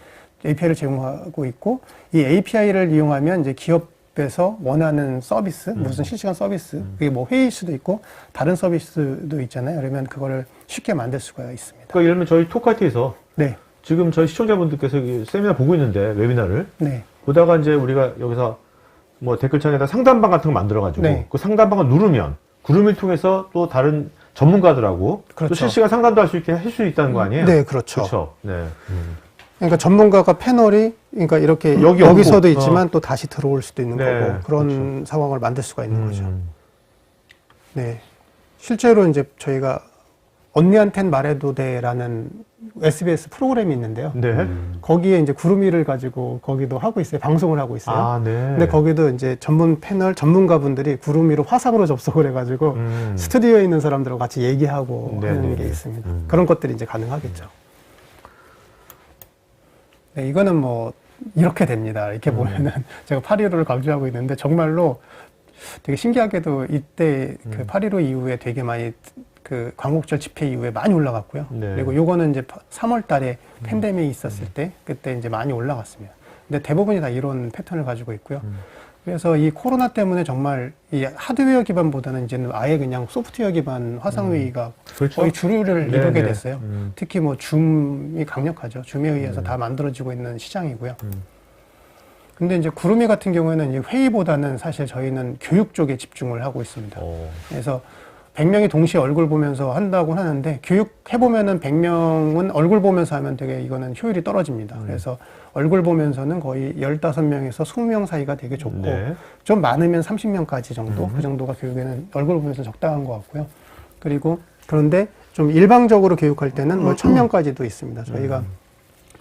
API를 제공하고 있고 이 API를 이용하면 이제 기업에서 원하는 서비스, 무슨 실시간 서비스, 그게 뭐 회의일 수도 있고 다른 서비스도 있잖아요. 그러면 그거를 쉽게 만들 수가 있습니다. 그러니까 예를 들면 저희 톡카이트에서 네. 지금 저희 시청자분들께서 세미나 보고 있는데 웨비나를 네. 보다가 이제 우리가 여기서 뭐 댓글창에다 상담방 같은 거 만들어가지고 네. 그 상담방을 누르면 구름을 통해서 또 다른 전문가들하고 그렇죠. 또 실시간 상담도 할 수 있게 할 수 있다는 거 아니에요? 네, 그렇죠. 그렇죠. 네. 그러니까 전문가가 패널이 그러니까 이렇게 여기 여기서도 없고, 있지만 또 다시 들어올 수도 있는 네, 거고 그런 그렇죠. 상황을 만들 수가 있는 거죠. 네. 실제로 이제 저희가 언니한텐 말해도 돼라는 SBS 프로그램이 있는데요. 네. 거기에 이제 구름이를 가지고 거기도 하고 있어요. 방송을 하고 있어요. 아, 네. 근데 거기도 이제 전문 패널 전문가분들이 구름이로 화상으로 접속을 해가지고 스튜디오에 있는 사람들하고 같이 얘기하고 네, 하는 네, 게 네. 있습니다. 그런 것들이 이제 가능하겠죠. 네, 이거는 뭐 이렇게 됩니다. 이렇게 보면은 제가 8.15를 강조하고 있는데 정말로 되게 신기하게도 이때 그 8.15 이후에 되게 많이 그 광복절 집회 이후에 많이 올라갔고요. 네. 그리고 요거는 이제 3월 달에 팬데믹이 있었을 때 그때 이제 많이 올라갔습니다. 근데 대부분이 다 이런 패턴을 가지고 있고요. 그래서 이 코로나 때문에 정말 이 하드웨어 기반보다는 이제는 아예 그냥 소프트웨어 기반 화상회의가 그렇죠. 거의 주류를 네, 이루게 네. 됐어요. 특히 뭐 줌이 강력하죠. 줌에 의해서 다 만들어지고 있는 시장이고요. 근데 이제 구름이 같은 경우에는 이 회의보다는 사실 저희는 교육 쪽에 집중을 하고 있습니다. 그래서 100명이 동시에 얼굴 보면서 한다고 하는데 교육해보면은 100명은 얼굴 보면서 하면 되게 이거는 효율이 떨어집니다. 그래서 얼굴 보면서는 거의 15명에서 20명 사이가 되게 좋고 네. 좀 많으면 30명까지 정도 그 정도가 교육에는 얼굴 보면서 적당한 것 같고요. 그리고 그런데 좀 일방적으로 교육할 때는 뭐 1000명까지도 있습니다. 저희가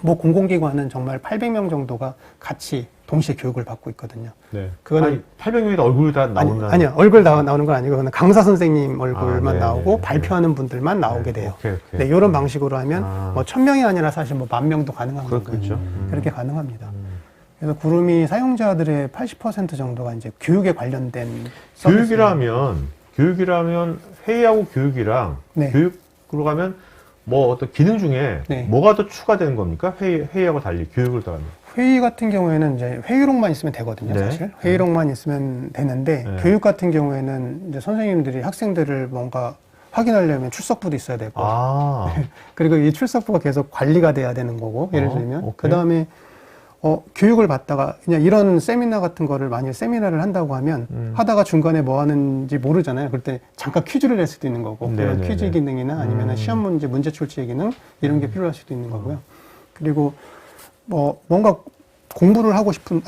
뭐 공공기관은 정말 800명 정도가 같이 동시에 교육을 받고 있거든요. 네. 그거는 800명이 얼굴 다 나오는 아니요. 얼굴 나오는 건 아니고 그거는 강사 선생님 얼굴만 네, 나오고 네, 네. 발표하는 분들만 나오게 돼요. 오케이. 네, 이런 방식으로 하면 뭐 1000명이 아니라 사실 뭐 10,000명도 가능한 그렇겠죠. 거고요. 그렇게 가능합니다. 그래서 구름이 사용자들의 80% 정도가 이제 교육에 관련된 교육이라면 회의하고 교육이랑 네. 교육으로 가면 뭐 어떤 기능 중에 네. 뭐가 더 추가되는 겁니까? 회의하고 달리 교육을 더 하면. 회의 같은 경우에는 이제 회의록만 있으면 되거든요, 네. 사실. 회의록만 있으면 되는데, 네. 교육 같은 경우에는 이제 선생님들이 학생들을 뭔가 확인하려면 출석부도 있어야 되고, 아. 그리고 이 출석부가 계속 관리가 돼야 되는 거고, 예를 들면. 오케이. 그 다음에, 교육을 받다가, 그냥 이런 세미나 같은 거를 만약에 세미나를 한다고 하면, 하다가 중간에 뭐 하는지 모르잖아요. 그럴 때 잠깐 퀴즈를 낼 수도 있는 거고, 그런 네네네. 퀴즈 기능이나 아니면 시험 문제 출제 기능, 이런 게 필요할 수도 있는 거고요. 그리고, 뭐 뭔가 공부를 하고 싶은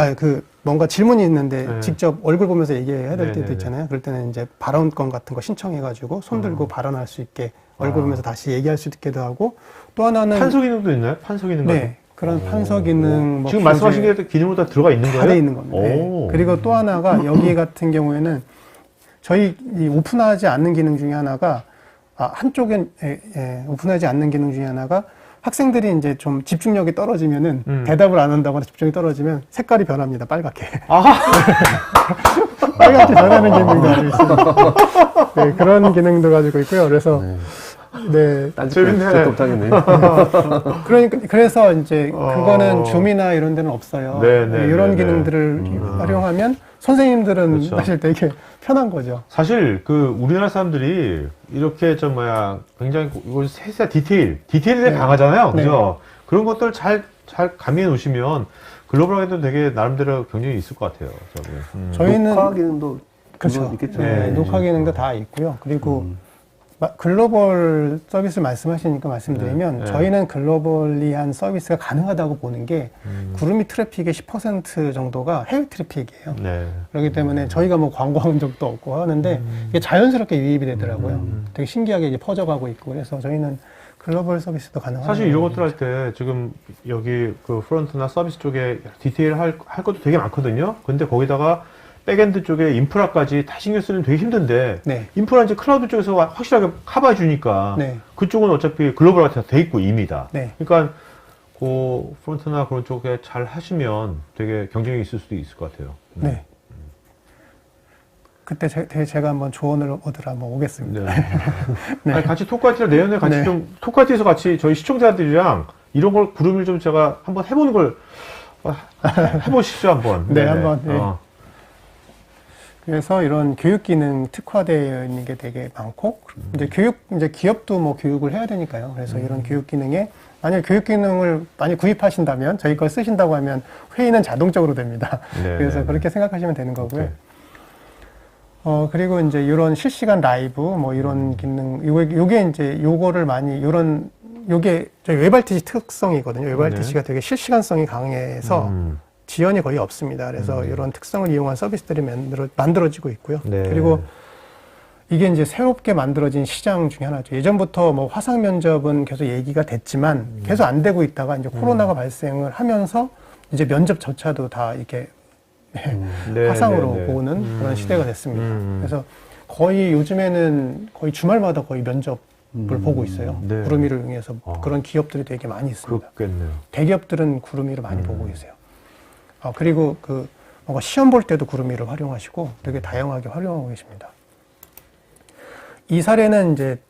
뭔가 질문이 있는데 네. 직접 얼굴 보면서 얘기해야 될 때도 네네네. 있잖아요. 그럴 때는 이제 발언권 같은 거 신청해가지고 손 들고 발언할 수 있게 얼굴 보면서 다시 얘기할 수 있게도 하고 또 하나는 판서 기능도 있나요? 판서 기능 네 그런 판서 기능 뭐 지금 말씀하신 게 기능으로 다 들어가 있는 거예요? 다 돼 있는 겁니다. 네. 오. 그리고 또 하나가 여기 같은 경우에는 저희 이 오픈하지 않는 기능 중에 하나가 한쪽엔 오픈하지 않는 기능 중에 하나가 학생들이 이제 좀 집중력이 떨어지면은 대답을 안 한다거나 집중이 떨어지면 색깔이 변합니다. 빨갛게. 빨갛게 변하는 기능도 가지고 있습니다. 네, 그런 기능도 가지고 있고요. 그래서 네. 재밌네. 못하겠네. 그래서 이제 그거는 줌이나 이런 데는 없어요. 네네, 이런 네네. 기능들을 활용하면 선생님들은 그렇죠. 사실 되게 편한 거죠. 사실 우리나라 사람들이 이렇게 굉장히 이걸 세세한 디테일에 강하잖아요. 그죠? 그런 것들 잘 가미해 놓으시면 글로벌하게도 되게 나름대로 경쟁이 있을 것 같아요. 저희는 녹화 기능도 그렇죠. 있겠죠. 네, 녹화 기능도 다 있고요. 그리고 글로벌 서비스 말씀하시니까 말씀드리면 저희는 글로벌리한 서비스가 가능하다고 보는 게 구름이 트래픽의 10% 정도가 해외 트래픽이에요. 네. 그렇기 때문에 저희가 뭐 광고한 적도 없고 하는데 이게 자연스럽게 유입이 되더라고요. 되게 신기하게 이제 퍼져가고 있고 그래서 저희는 글로벌 서비스도 가능하죠. 사실 이런 것들 할 때 지금 여기 그 프론트나 서비스 쪽에 디테일 할 것도 되게 많거든요. 근데 거기다가 백엔드 쪽에 인프라까지 다 신경 쓰면 되게 힘든데 네. 인프라 이제 클라우드 쪽에서 확실하게 커버해 주니까 네. 그쪽은 어차피 글로벌하게 다 돼 있고 이미 다. 네. 그러니까 그 프론트나 그런 쪽에 잘 하시면 되게 경쟁이 있을 수도 있을 것 같아요. 네. 그때 제가 한번 조언을 얻으러 한번 오겠습니다. 네. 네. 아니, 같이 톡카티를 내년에 같이 네. 좀 톡카티에서 같이 저희 시청자들이랑 이런 걸 구름을 좀 제가 한번 해보는 걸 해보시죠 한번. 네, 한번. 네. 그래서 이런 교육 기능 특화되어 있는 게 되게 많고 이제 기업도 뭐 교육을 해야 되니까요. 그래서 이런 교육 기능에 만약 교육 기능을 많이 구입하신다면 저희 걸 쓰신다고 하면 회의는 자동적으로 됩니다. 네, 그래서 그렇게 생각하시면 되는 거고요. 그리고 이제 이런 실시간 라이브 뭐 이런 기능 요게 이제 요거를 많이 요게 저희 웹RTC 특성이거든요. 웹RTC가 되게 실시간성이 강해서 지연이 거의 없습니다. 그래서 이런 특성을 이용한 서비스들이 만들어지고 있고요. 네. 그리고 이게 이제 새롭게 만들어진 시장 중에 하나죠. 예전부터 뭐 화상 면접은 계속 얘기가 됐지만 계속 안 되고 있다가 이제 코로나가 발생을 하면서 이제 면접조차도 다 이렇게 화상으로 오는 그런 시대가 됐습니다. 그래서 거의 요즘에는 거의 주말마다 거의 면접을 보고 있어요. 네. 구름이를 이용해서 그런 기업들이 되게 많이 있습니다. 그렇겠네요. 대기업들은 구름이를 많이 보고 계세요. 그리고 뭔가 시험 볼 때도 구름이를 활용하시고 되게 다양하게 활용하고 계십니다. 이 사례는 이제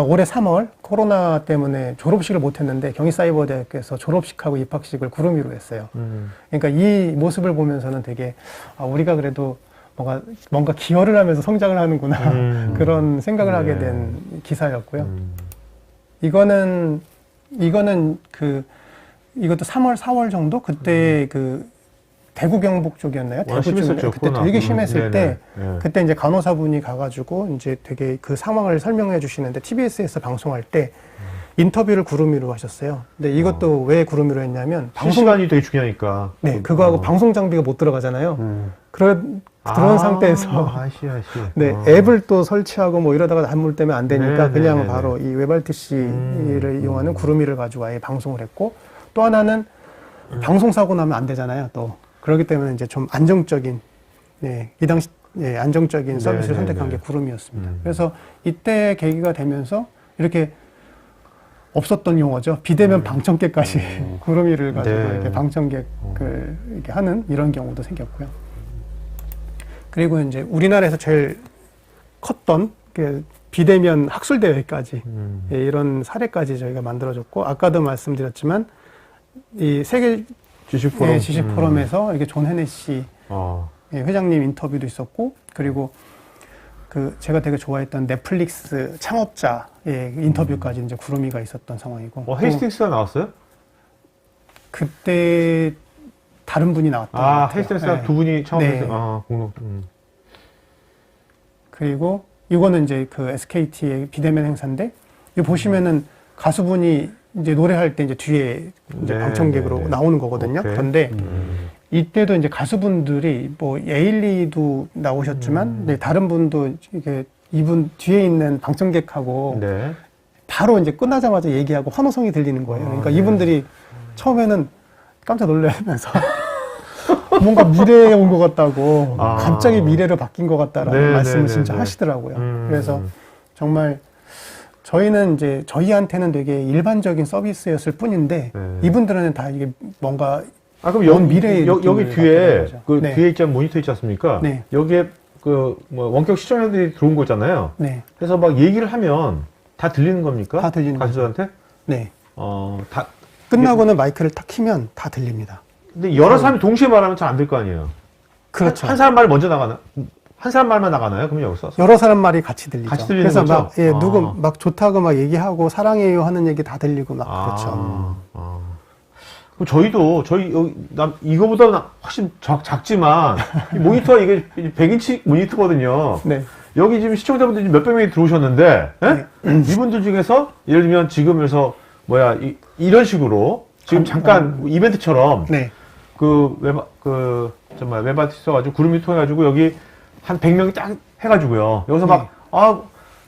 올해 3월 코로나 때문에 졸업식을 못했는데 경희사이버대학교에서 졸업식하고 입학식을 구름이로 했어요. 그러니까 이 모습을 보면서는 되게 우리가 그래도 뭔가 기여를 하면서 성장을 하는구나 그런 생각을 하게 된 기사였고요. 이것도 3월, 4월 정도 그때 대구 경북 쪽이었나요? 대구 쪽에 그때 되게 심했을 때 그때 이제 간호사분이 가가지고 이제 되게 그 상황을 설명해 주시는데 TBS에서 방송할 때 인터뷰를 구름이로 하셨어요. 근데 이것도 왜 구름이로 했냐면 시간이 되게 중요하니까. 네, 그거하고 방송 장비가 못 들어가잖아요. 그런 상태에서 네, 앱을 또 설치하고 뭐 이러다가 단물 때문에 안 되니까 그냥 바로 이 웹RTC를 이용하는 구름이를 가지고 아예 방송을 했고 또 하나는 방송 사고 나면 안 되잖아요. 또 그렇기 때문에 이제 좀 안정적인 이 당시 안정적인 서비스를 선택한 게 구름이었습니다. 그래서 이때 계기가 되면서 이렇게 없었던 용어죠. 비대면 방청객까지 구름이를 가지고 이렇게 방청객을 이렇게 하는 이런 경우도 생겼고요. 그리고 이제 우리나라에서 제일 컸던 비대면 학술대회까지 이런 사례까지 저희가 만들어줬고 아까도 말씀드렸지만 이 세계 주식 포럼에서 이렇게 존 헤네시 회장님 인터뷰도 있었고 그리고 제가 되게 좋아했던 넷플릭스 창업자의 인터뷰까지 이제 구름이가 있었던 상황이고. 헤이스팅스가 나왔어요? 그때 다른 분이 나왔던 것 같아요. 헤이스팅스가 두 분이 창업해서 공동. 그리고 이거는 이제 SKT의 비대면 행사인데 이거 보시면은 가수분이 이제 노래할 때 이제 뒤에 이제 방청객으로 나오는 거거든요. 그런데 이때도 이제 가수분들이 뭐 에일리도 나오셨지만 다른 분도 이분 뒤에 있는 방청객하고 바로 이제 끝나자마자 얘기하고 환호성이 들리는 거예요. 그러니까 이분들이 처음에는 깜짝 놀라면서 뭔가 미래에 온 것 같다고 갑자기 미래로 바뀐 것 같다라는 말씀을 진짜 하시더라고요. 그래서 정말 저희는 이제 저희한테는 되게 일반적인 서비스였을 뿐인데 이분들은 다 이게 뭔가 그럼 여기 뒤에 뒤에 있지 않은 모니터 있지 않습니까? 여기에 원격 시청자들이 들어온 거잖아요. 그래서 막 얘기를 하면 다 들리는 겁니까? 다 들리는 가수들한테? 네. 다 끝나고는 마이크를 탁 키면 다 들립니다. 근데 여러 사람이 동시에 말하면 잘 안 될 거 아니에요? 그렇죠. 한 사람 말이 먼저 나가나? 한 사람 말만 나가나요? 그럼 여기서? 여러 사람 말이 같이 들리죠. 같이 들리는 그래서 거죠? 누구 막 좋다고 막 얘기하고 사랑해요 하는 얘기 다 들리고 막 그렇죠. 그럼 이거보다 훨씬 작지만, 이 모니터가 이게 100인치 모니터거든요. 여기 지금 시청자분들이 몇백 명이 들어오셨는데, 이분들 중에서, 예를 들면 지금에서, 이런 식으로, 지금 잠깐 이벤트처럼, 웹아티스트 써가지고, 구름이 통해가지고, 여기 한 100명이 딱 해가지고요. 여기서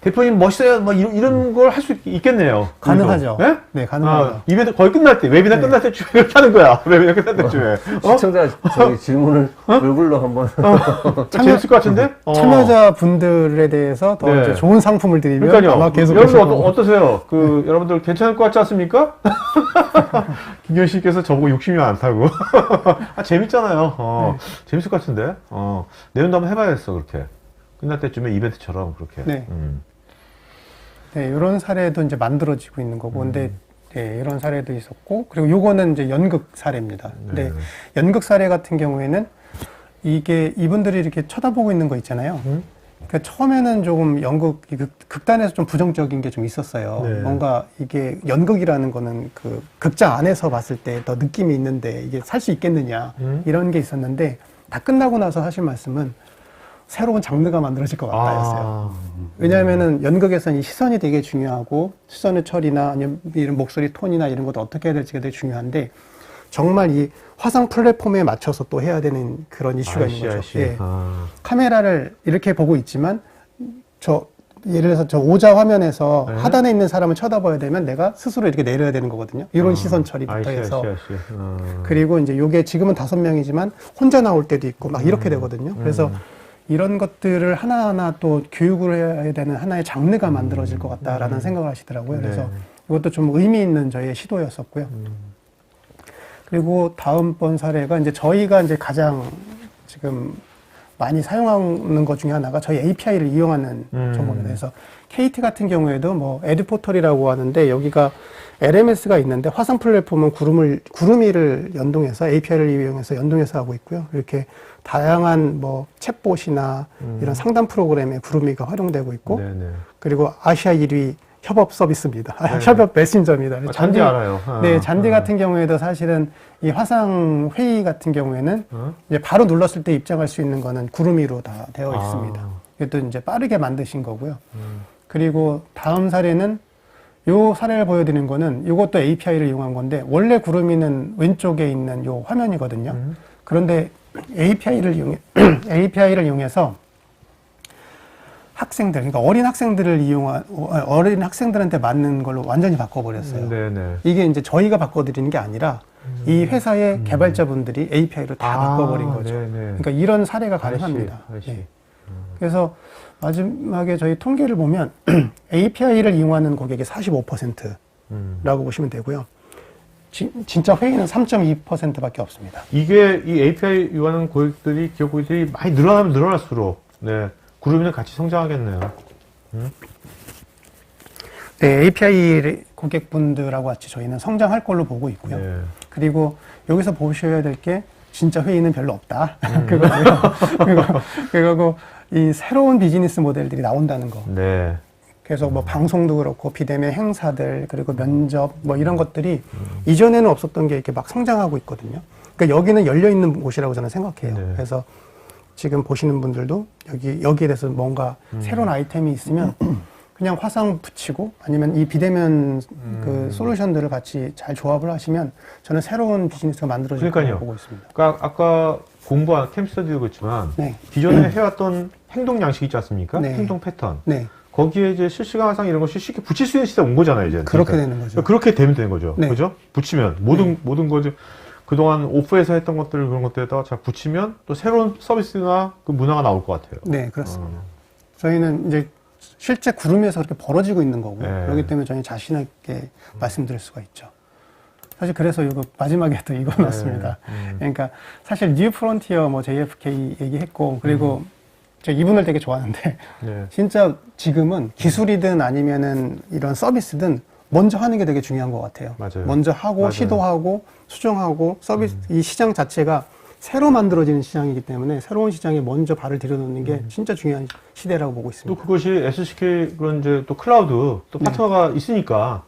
대표님 멋있어요. 이런 걸 할 수 있겠네요. 가능하죠. 네, 가능하죠. 이벤트 거의 끝날 때, 웨비나 끝날 때쯤에 이렇게 하는 거야. 웨비나 끝날 때쯤에. 시청자 질문을 얼굴로 한번. 재밌을 것 같은데? 참여자분들에 대해서 더 이제 좋은 상품을 드리면 아마 계속. 여러분 어떠세요? 여러분들 괜찮을 것 같지 않습니까? 김현 씨께서 저보고 욕심이 많다고. 재밌잖아요. 재밌을 것 같은데? 내년도 한번 해봐야겠어, 그렇게. 끝날 때쯤에 이벤트처럼 그렇게. 네. 네, 이런 사례도 이제 만들어지고 있는 거고, 근데 네, 이런 사례도 있었고, 그리고 요거는 이제 연극 사례입니다. 근데 연극 사례 같은 경우에는 이게 이분들이 이렇게 쳐다보고 있는 거 있잖아요. 그러니까 처음에는 조금 연극, 극단에서 좀 부정적인 게 좀 있었어요. 네. 뭔가 이게 연극이라는 거는 그 극장 안에서 봤을 때 더 느낌이 있는데 이게 살 수 있겠느냐, 이런 게 있었는데 다 끝나고 나서 하신 말씀은 새로운 장르가 만들어질 것 같다였어요. 왜냐하면은 연극에서는 이 시선이 되게 중요하고 시선의 처리나 아니면 이런 목소리 톤이나 이런 것도 어떻게 해야 될지가 되게 중요한데 정말 이 화상 플랫폼에 맞춰서 또 해야 되는 그런 이슈가 있는 거죠. 예. 카메라를 이렇게 보고 있지만 예를 들어서 저 오자 화면에서 하단에 있는 사람을 쳐다봐야 되면 내가 스스로 이렇게 내려야 되는 거거든요. 이런 시선 처리부터 해서. 그리고 이제 요게 지금은 5명이지만 혼자 나올 때도 있고 막 이렇게 되거든요. 그래서 이런 것들을 하나하나 또 교육을 해야 되는 하나의 장르가 만들어질 것 같다라는 생각을 하시더라고요. 그래서 이것도 좀 의미 있는 저희의 시도였었고요. 그리고 다음번 사례가 이제 저희가 이제 가장 지금 많이 사용하는 것 중에 하나가 저희 API를 이용하는 정보입니다. 그래서 KT 같은 경우에도 뭐 에듀포털이라고 하는데 여기가 LMS가 있는데 화상 플랫폼은 구름이를 연동해서 API를 이용해서 연동해서 하고 있고요. 이렇게 다양한 뭐 챗봇이나 이런 상담 프로그램에 구름이가 활용되고 있고 그리고 아시아 1위 협업 서비스입니다. 협업 메신저입니다. 잔디 알아요. 네, 잔디 같은 경우에도 사실은 이 화상 회의 같은 경우에는 이제 바로 눌렀을 때 입장할 수 있는 거는 구름이로 다 되어 있습니다. 이것도 이제 빠르게 만드신 거고요. 그리고 다음 사례는 요 사례를 보여드리는 거는 이것도 API를 이용한 건데 원래 구름이는 왼쪽에 있는 요 화면이거든요. 그런데 API를 이용해서 학생들, 그러니까 어린 학생들한테 맞는 걸로 완전히 바꿔버렸어요. 이게 이제 저희가 바꿔드리는 게 아니라 이 회사의 개발자분들이 API로 다 바꿔버린 거죠. 그러니까 이런 사례가 가능합니다. 네. 그래서 마지막에 저희 통계를 보면 API를 이용하는 고객이 45%라고 보시면 되고요. 진짜 회의는 3.2%밖에 없습니다. 이게 이 API 이용하는 고객들이 기업 고객들이 많이 늘어나면 늘어날수록 구름이는 같이 성장하겠네요. 네, API 고객분들하고 같이 저희는 성장할 걸로 보고 있고요. 그리고 여기서 보셔야 될 게 진짜 회의는 별로 없다. 그거고요. 그리고 이 새로운 비즈니스 모델들이 나온다는 거. 그래서 뭐 방송도 그렇고 비대면 행사들 그리고 면접 뭐 이런 것들이 이전에는 없었던 게 이렇게 막 성장하고 있거든요. 그러니까 여기는 열려 있는 곳이라고 저는 생각해요. 그래서 지금 보시는 분들도 여기에 대해서 뭔가 새로운 아이템이 있으면 그냥 화상 붙이고 아니면 이 비대면 그 솔루션들을 같이 잘 조합을 하시면 저는 새로운 비즈니스가 만들어질 거라고 보고 있습니다. 그러니까 아까 공부한 캠스터디도 그렇지만 기존에 해왔던 행동 양식 있지 않습니까? 행동 패턴. 거기에 이제 실시간 화상 이런 거 쉽게 붙일 수 있는 시대가 온 거잖아요, 이제. 그렇게 되는 거죠. 그렇게 되면 되는 거죠. 그죠? 붙이면 모든 거죠. 그동안 오프에서 했던 것들 그런 것들에다가 잘 붙이면 또 새로운 서비스나 그 문화가 나올 것 같아요. 네, 그렇습니다. 저희는 이제 실제 구름에서 그렇게 벌어지고 있는 거고 그렇기 때문에 저희 자신 있게 말씀드릴 수가 있죠. 사실 그래서 이거 마지막에도 이거 넣었습니다. 그러니까 사실 뉴 프론티어 뭐 JFK 얘기했고 그리고 제가 이분을 되게 좋아하는데 진짜 지금은 기술이든 아니면은 이런 서비스든 먼저 하는 게 되게 중요한 것 같아요. 먼저 하고 시도하고 수정하고 서비스 이 시장 자체가 새로 만들어지는 시장이기 때문에 새로운 시장에 먼저 발을 들여놓는 게 진짜 중요한 시대라고 보고 있습니다. 또 그것이 SCK 그런 이제 또 클라우드 또 파트너가 있으니까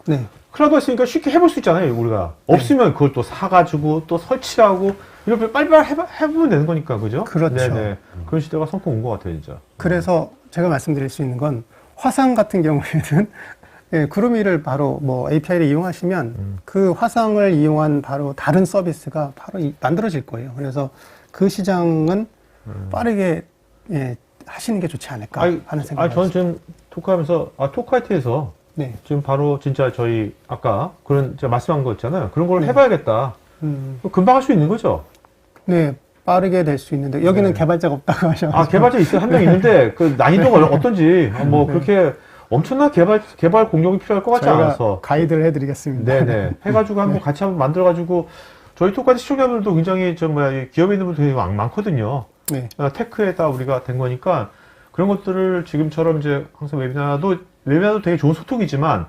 클라우드가 있으니까 쉽게 해볼 수 있잖아요. 우리가 없으면 그걸 또 사가지고 또 설치하고 이렇게 빨리빨리 해보면 되는 거니까 그죠? 그렇죠. 그런 시대가 성큼 온 것 같아요, 진짜. 그래서 제가 말씀드릴 수 있는 건 화상 같은 경우에는 구름이를 바로 뭐 API를 이용하시면 그 화상을 이용한 바로 다른 서비스가 바로 만들어질 거예요. 그래서 그 시장은 빠르게 하시는 게 좋지 않을까 하는 생각이 저는 지금 토크하면서 토크아이티에서 지금 바로 진짜 저희 아까 그런 제가 말씀한 거 있잖아요. 그런 걸 해봐야겠다. 금방 할 수 있는 거죠? 네. 빠르게 될 수 있는데 여기는 개발자가 없다고 하셔가지고 개발자 있어요. 한 명 있는데 그 난이도가 어떤지 뭐 그렇게 엄청난 개발 공력이 필요할 것 같지 않아서 가이드를 해드리겠습니다. 해가지고 한번 같이 한번 만들어가지고 저희 토크아이티 시청자분들도 굉장히 기업에 있는 분들 되게 많거든요. 테크에다 우리가 된 거니까 그런 것들을 지금처럼 이제 항상 웨비나도 되게 좋은 소통이지만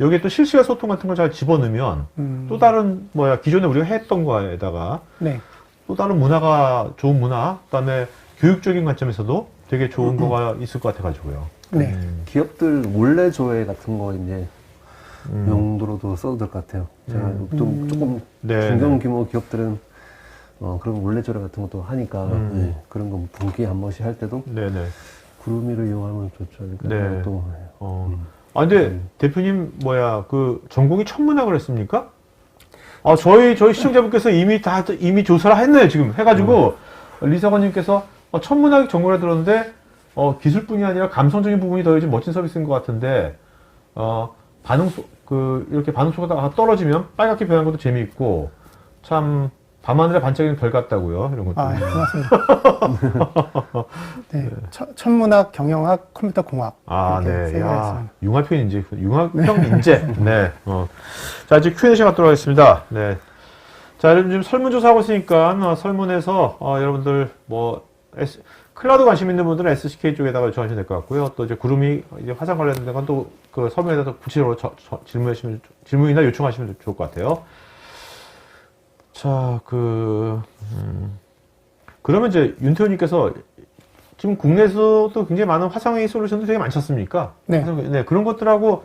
여기에 또 실시간 소통 같은 걸 잘 집어넣으면 또 다른 기존에 우리가 했던 거에다가 네. 또 다른 문화가 좋은 문화, 그다음에 교육적인 관점에서도 되게 좋은 거가 있을 것 같아가지고요. 네. 기업들 몰래 조회 같은 거 이제 용도로도 써도 될 것 같아요. 제가 좀 조금 중견 규모 기업들은 그런 몰래 조회 같은 것도 하니까 그런 거 분기에 한 번씩 할 때도 구루미를 이용하면 좋죠. 그러니까 네. 또 근데 대표님 그 전공이 천문학을 했습니까? 저희 시청자분께서 이미 조사를 했네요. 지금 해가지고 리사관님께서 천문학이 전공을 들었는데 기술뿐이 아니라 감성적인 부분이 더해진 멋진 서비스인 것 같은데 이렇게 반응 속도가 떨어지면 빨갛게 변하는 것도 재미있고 참 밤하늘에 반짝이는 별 같다고요. 이런 것도. 네, 고맙습니다. 네, 천문학, 경영학, 컴퓨터 공학. 네. 융합형 인재. 네. 자, 이제 Q&A 시간 갖도록 하겠습니다. 네. 자, 지금 설문조사하고 있으니까, 설문에서, 여러분들, 클라우드 관심 있는 분들은 SCK 쪽에다가 요청하시면 될 것 같고요. 또 이제 구름이, 이제 화상 관련된 건 또 그 설문에다 구체적으로 질문이나 요청하시면 좋을 것 같아요. 자, 그러면 이제 윤태호님께서 지금 국내에서도 굉장히 많은 화상회의 솔루션도 되게 많지 않습니까? 네. 네, 그런 것들하고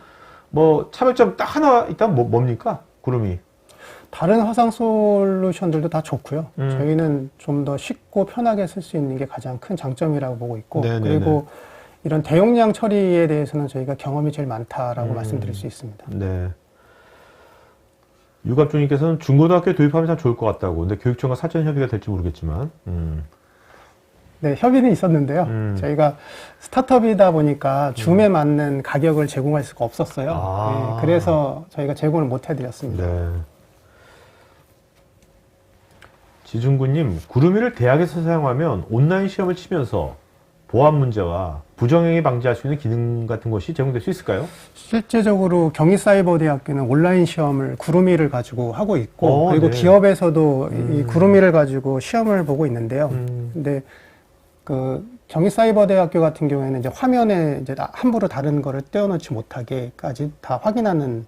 차별점 딱 하나 있다면 뭡니까? 구름이. 다른 화상 솔루션들도 다 좋고요. 저희는 좀 더 쉽고 편하게 쓸 수 있는 게 가장 큰 장점이라고 보고 있고, 네네네. 그리고 이런 대용량 처리에 대해서는 저희가 경험이 제일 많다라고 말씀드릴 수 있습니다. 네. 유갑중님께서는 중고등학교에 도입하면 참 좋을 것 같다고. 근데 교육청과 사전 협의가 될지 모르겠지만. 네, 협의는 있었는데요. 저희가 스타트업이다 보니까 줌에 맞는 가격을 제공할 수가 없었어요. 네, 그래서 저희가 제공을 못 해드렸습니다. 네. 지중구님, 구름이를 대학에서 사용하면 온라인 시험을 치면서 보안 문제와 부정행위 방지할 수 있는 기능 같은 것이 제공될 수 있을까요? 실제적으로 경희사이버대학교는 온라인 시험을 구름이를 가지고 하고 있고, 그리고 네. 기업에서도 이 구름이를 가지고 시험을 보고 있는데요. 근데 경희사이버대학교 같은 경우에는 이제 화면에 이제 함부로 다른 거를 떼어놓지 못하게까지 다 확인하는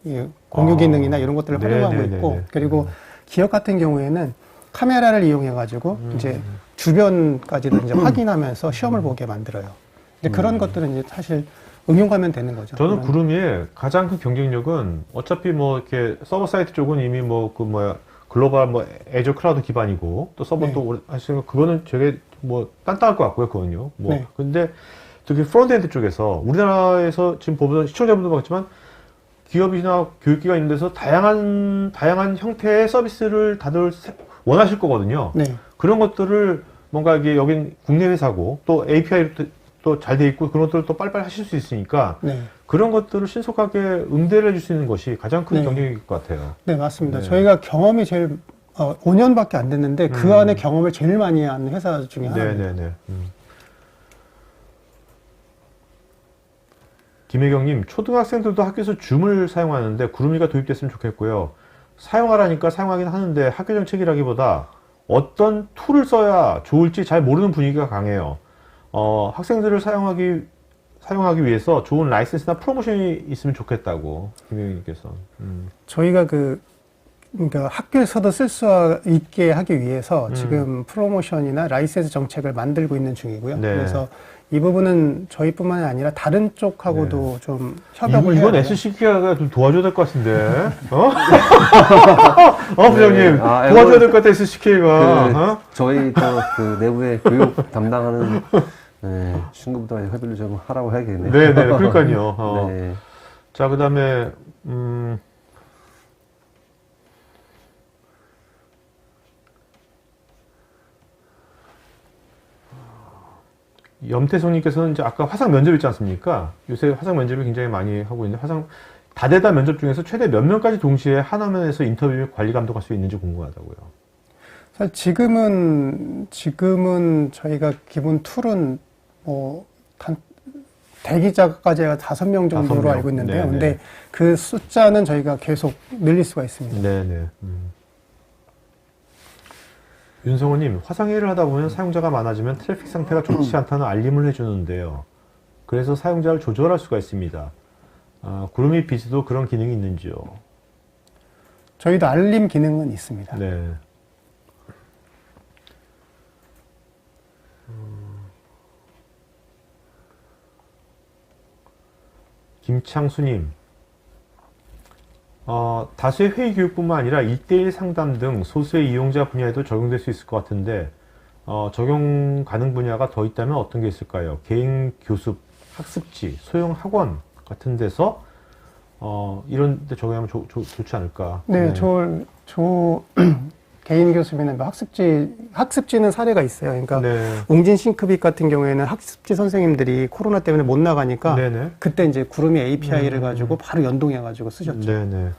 이 공유 기능이나 이런 것들을 활용하고 있고, 그리고 기업 같은 경우에는 카메라를 이용해가지고 이제 주변까지도 이제 확인하면서 시험을 보게 만들어요. 이제 그런 것들은 이제 사실 응용하면 되는 거죠. 저는 구름이의 가장 큰 경쟁력은 어차피 이렇게 서버 사이트 쪽은 이미 글로벌 애저 클라우드 기반이고 또 서버도 오래 하시는 그거는 되게 단단할 것 같고요, 그거는요. 근데 특히 프론트엔드 쪽에서 우리나라에서 지금 보면 시청자분도 봤지만 기업이나 교육기관 있는 데서 다양한 형태의 서비스를 다들 원하실 거거든요. 네. 그런 것들을 뭔가 이게 여긴 국내 회사고 또 API 또 잘 돼 있고 그런 것들을 또 빨리빨리 하실 수 있으니까 그런 것들을 신속하게 응대를 해줄 수 있는 것이 가장 큰 경쟁일 것 같아요. 네, 맞습니다. 저희가 경험이 제일 5년밖에 안 됐는데 그 안에 경험을 제일 많이 한 회사 중에 하나입니다. 네네네. 김혜경님, 초등학생들도 학교에서 줌을 사용하는데 구름이가 도입됐으면 좋겠고요. 사용하라니까 사용하긴 하는데 학교 정책이라기보다 어떤 툴을 써야 좋을지 잘 모르는 분위기가 강해요. 학생들을 사용하기 위해서 좋은 라이센스나 프로모션이 있으면 좋겠다고 김혜경님께서. 저희가 그러니까 학교에서도 쓸 수 있게 하기 위해서 지금 프로모션이나 라이센스 정책을 만들고 있는 중이고요. 그래서 이 부분은 저희뿐만이 아니라 다른 쪽하고도 좀 협업을 해야 이건 돼요. SCK가 좀 도와줘야 될 것 같은데. 부장님. 도와줘야 될 것 같아, SCK가. 저희 또 내부의 교육 담당하는 친구들과 협의를 좀 하라고 해야겠네요. 네네, 그러니까요. 네. 자, 그 다음에, 염태성님께서는 이제 아까 화상 면접 있지 않습니까? 요새 화상 면접을 굉장히 많이 하고 있는데 다대다 면접 중에서 최대 몇 명까지 동시에 한 화면에서 인터뷰 및 관리 감독할 수 있는지 궁금하다고요. 사실 지금은 저희가 기본 툴은 대기자까지 해가 5명 정도로 5명. 알고 있는데요. 네네. 근데 그 숫자는 저희가 계속 늘릴 수가 있습니다. 네네. 윤성호님, 화상회의를 하다 보면 사용자가 많아지면 트래픽 상태가 좋지 않다는 알림을 해주는데요. 그래서 사용자를 조절할 수가 있습니다. 구름이 비즈도 그런 기능이 있는지요? 저희도 알림 기능은 있습니다. 네. 김창수님, 다수의 회의 교육뿐만 아니라 1대1 상담 등 소수의 이용자 분야에도 적용될 수 있을 것 같은데, 적용 가능 분야가 더 있다면 어떤 게 있을까요? 개인 교습, 학습지, 소형 학원 같은 데서 이런 데 적용하면 좋지 않을까? 네, 개인 교습이나 뭐 학습지는 사례가 있어요. 그러니까 웅진 싱크빅 같은 경우에는 학습지 선생님들이 코로나 때문에 못 나가니까 네네. 그때 이제 구름이 API를 가지고 바로 연동해가지고 쓰셨죠. 네네.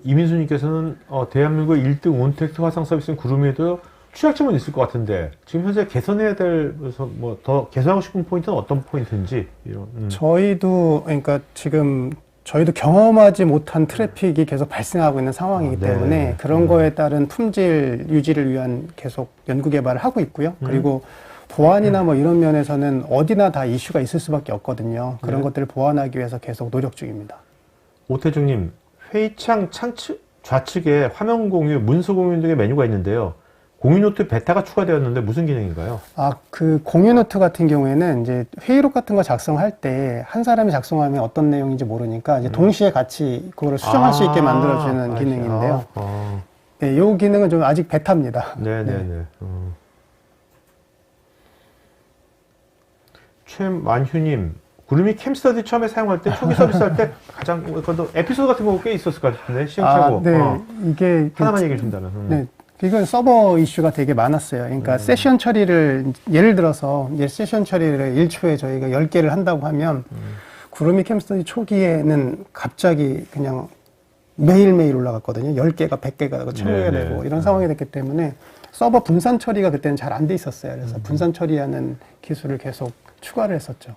이민수님께서는 대한민국 1등 온택트 화상 서비스인 구름이도 취약점은 있을 것 같은데 지금 현재 개선해야 될 뭐 더 개선하고 싶은 포인트는 어떤 포인트인지 저희도 그러니까 지금 저희도 경험하지 못한 트래픽이 계속 발생하고 있는 상황이기 때문에 그런 거에 따른 품질 유지를 위한 계속 연구 개발을 하고 있고요. 그리고 보안이나 뭐 이런 면에서는 어디나 다 이슈가 있을 수밖에 없거든요. 그런 것들을 보완하기 위해서 계속 노력 중입니다. 오태중님, 회의창 좌측에 화면 공유, 문서 공유 등의 메뉴가 있는데요. 공유 노트 베타가 추가되었는데 무슨 기능인가요? 그 공유 노트 같은 경우에는 이제 회의록 같은 거 작성할 때 한 사람이 작성하면 어떤 내용인지 모르니까 이제 동시에 같이 그거를 수정할 수 있게 만들어주는 기능인데요. 네, 요 기능은 좀 아직 베타입니다. 네네네. 최만휴님, 구름이 캠스터디 처음에 사용할 때 초기 서비스 할 때 가장 그것도 에피소드 같은 거 꽤 있었을 것 같은데 시행착오. 네, 이게 하나만 얘기해 준다면. 네. 이건 서버 이슈가 되게 많았어요. 그러니까 세션 처리를, 예를 들어서 세션 처리를 1초에 저희가 10개를 한다고 하면 구름이 캠스터디 초기에는 갑자기 그냥 매일매일 올라갔거든요. 10개가 100개가 되고 1000개가 되고 이런 상황이 됐기 때문에 서버 분산 처리가 그때는 잘 안 돼 있었어요. 그래서 분산 처리하는 기술을 계속 추가를 했었죠.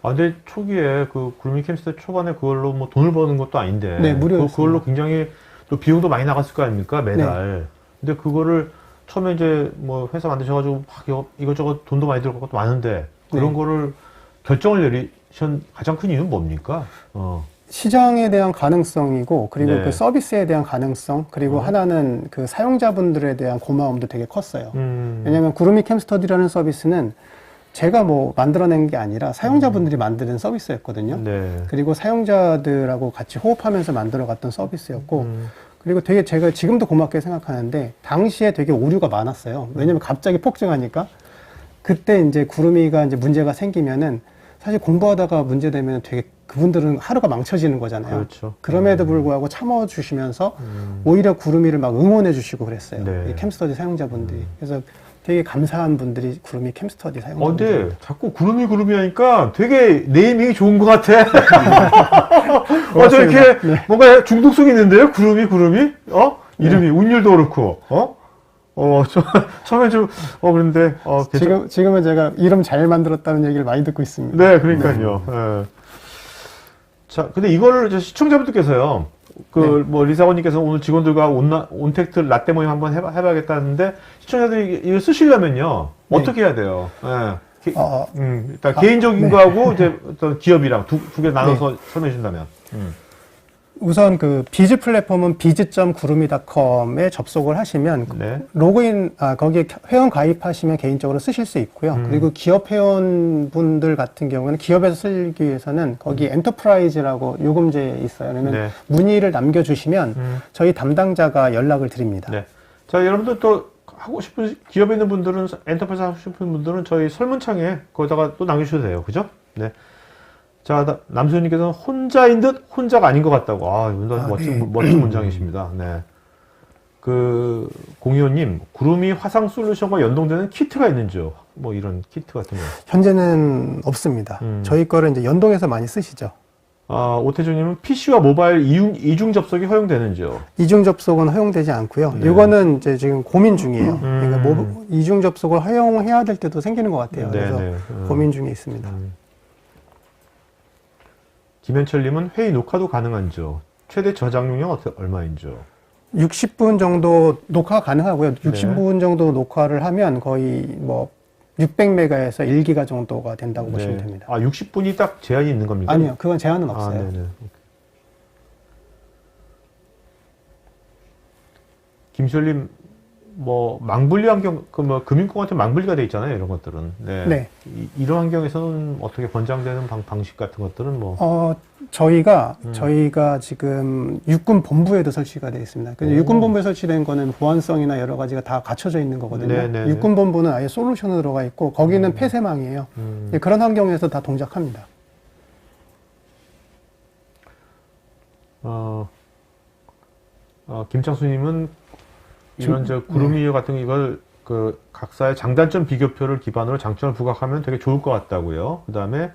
근데 초기에 구름이 캠스터디 초반에 그걸로 뭐 돈을 버는 것도 아닌데. 네, 무료였어요. 그걸로 굉장히 또 비용도 많이 나갔을 거 아닙니까? 매달. 네. 근데 그거를 처음에 이제 뭐 회사 만드셔가지고 막 이것저것 돈도 많이 들어갈 것도 많은데 그런 거를 결정을 내리신 가장 큰 이유는 뭡니까? 시장에 대한 가능성이고 그리고 그 서비스에 대한 가능성 그리고 하나는 그 사용자분들에 대한 고마움도 되게 컸어요. 왜냐하면 구름이 캠스터디라는 서비스는 제가 뭐 만들어낸 게 아니라 사용자분들이 만드는 서비스였거든요. 그리고 사용자들하고 같이 호흡하면서 만들어갔던 서비스였고 그리고 되게 제가 지금도 고맙게 생각하는데 당시에 되게 오류가 많았어요. 왜냐면 갑자기 폭증하니까 그때 이제 구름이가 이제 문제가 생기면은 사실 공부하다가 문제되면 되게 그분들은 하루가 망쳐지는 거잖아요. 그렇죠. 그럼에도 불구하고 참아주시면서 오히려 구름이를 막 응원해 주시고 그랬어요. 이 캠스터디 사용자분들이. 그래서 되게 감사한 분들이 구름이 캠스터디 사용자분들. 근데 자꾸 구름이 하니까 되게 네이밍이 좋은 것 같아. 저렇게 뭔가 중독성이 있는데요? 구름이? 이름이 운율도 그렇고, 처음에 좀, 그런데, 지금은 제가 이름 잘 만들었다는 얘기를 많이 듣고 있습니다. 네, 그러니까요. 네. 자, 근데 이거를 시청자분들께서요, 뭐, 리사원님께서 오늘 직원들과 온택트 라떼 모임 한번 해봐야겠다는데, 시청자들이 이거 쓰시려면요, 어떻게 해야 돼요? 네. 일단 개인적인 거하고, 이제 어떤 기업이랑 두 개 나눠서 설명해 준다면. 우선 그 비즈 플랫폼은 biz.구름이.com에 접속을 하시면 로그인 거기에 회원 가입하시면 개인적으로 쓰실 수 있고요. 그리고 기업 회원분들 같은 경우는 기업에서 쓰기 위해서는 거기 엔터프라이즈라고 요금제 있어요. 그러면 문의를 남겨주시면 저희 담당자가 연락을 드립니다. 자, 여러분들 또 하고 싶은 기업에 있는 분들은 엔터프라이즈 하고 싶은 분들은 저희 설문창에 거기다가 또 남겨주셔도 돼요. 그죠? 네. 자, 남수현님께서는 혼자인 듯 혼자가 아닌 것 같다고. 멋진 문장이십니다. 네. 공의원님, 구름이 화상 솔루션과 연동되는 키트가 있는지요? 뭐 이런 키트 같은 거. 현재는 없습니다. 저희 거를 이제 연동해서 많이 쓰시죠. 오태중님은 PC와 모바일 이중 접속이 허용되는지요? 이중 접속은 허용되지 않고요. 이거는 이제 지금 고민 중이에요. 그러니까 이중 접속을 허용해야 될 때도 생기는 것 같아요. 그래서 고민 중에 있습니다. 김현철님은 회의 녹화도 가능한죠? 최대 저장용량 얼마인죠? 60분 정도 녹화가 가능하고요. 60분 정도 녹화를 하면 거의 뭐 600메가에서 1기가 정도가 된다고 보시면 됩니다. 아, 60분이 딱 제한이 있는 겁니까? 아니요, 그건 제한은 없어요. 네네. 김시열님, 뭐 망분리 환경, 금융권 같은 망분리가 돼 있잖아요, 이런 것들은. 네. 이런 환경에서는 어떻게 권장되는 방식 같은 것들은 뭐? 저희가 지금 육군 본부에도 설치가 되어 있습니다. 근데 육군 본부에 설치된 거는 보안성이나 여러 가지가 다 갖춰져 있는 거거든요. 네네네. 육군 본부는 아예 솔루션으로 들어가 있고 거기는 폐쇄망이에요. 그런 환경에서 다 동작합니다. 김창수님은 이런 구름이어 같은 이걸 그 각사의 장단점 비교표를 기반으로 장점을 부각하면 되게 좋을 것 같다고요. 그 다음에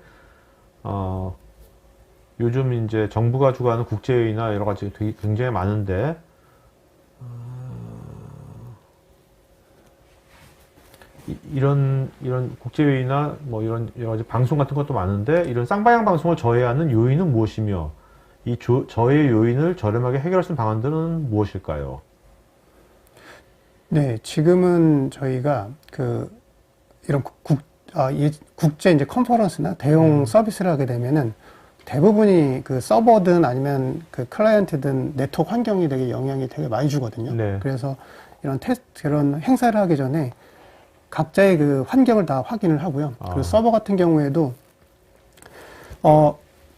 요즘 이제 정부가 주관하는 국제회의나 여러 가지 되게 굉장히 많은데 이런 국제회의나 뭐 이런 여러 가지 방송 같은 것도 많은데 이런 쌍방향 방송을 저해하는 요인은 무엇이며 이 저해 요인을 저렴하게 해결할 수 있는 방안들은 무엇일까요? 네, 지금은 저희가 이런 국제 이제 컨퍼런스나 대형 서비스를 하게 되면은 대부분이 그 서버든 아니면 그 클라이언트든 네트워크 환경이 되게 영향이 되게 많이 주거든요. 네. 그래서 이런 행사를 하기 전에 각자의 그 환경을 다 확인을 하고요. 그리고 서버 같은 경우에도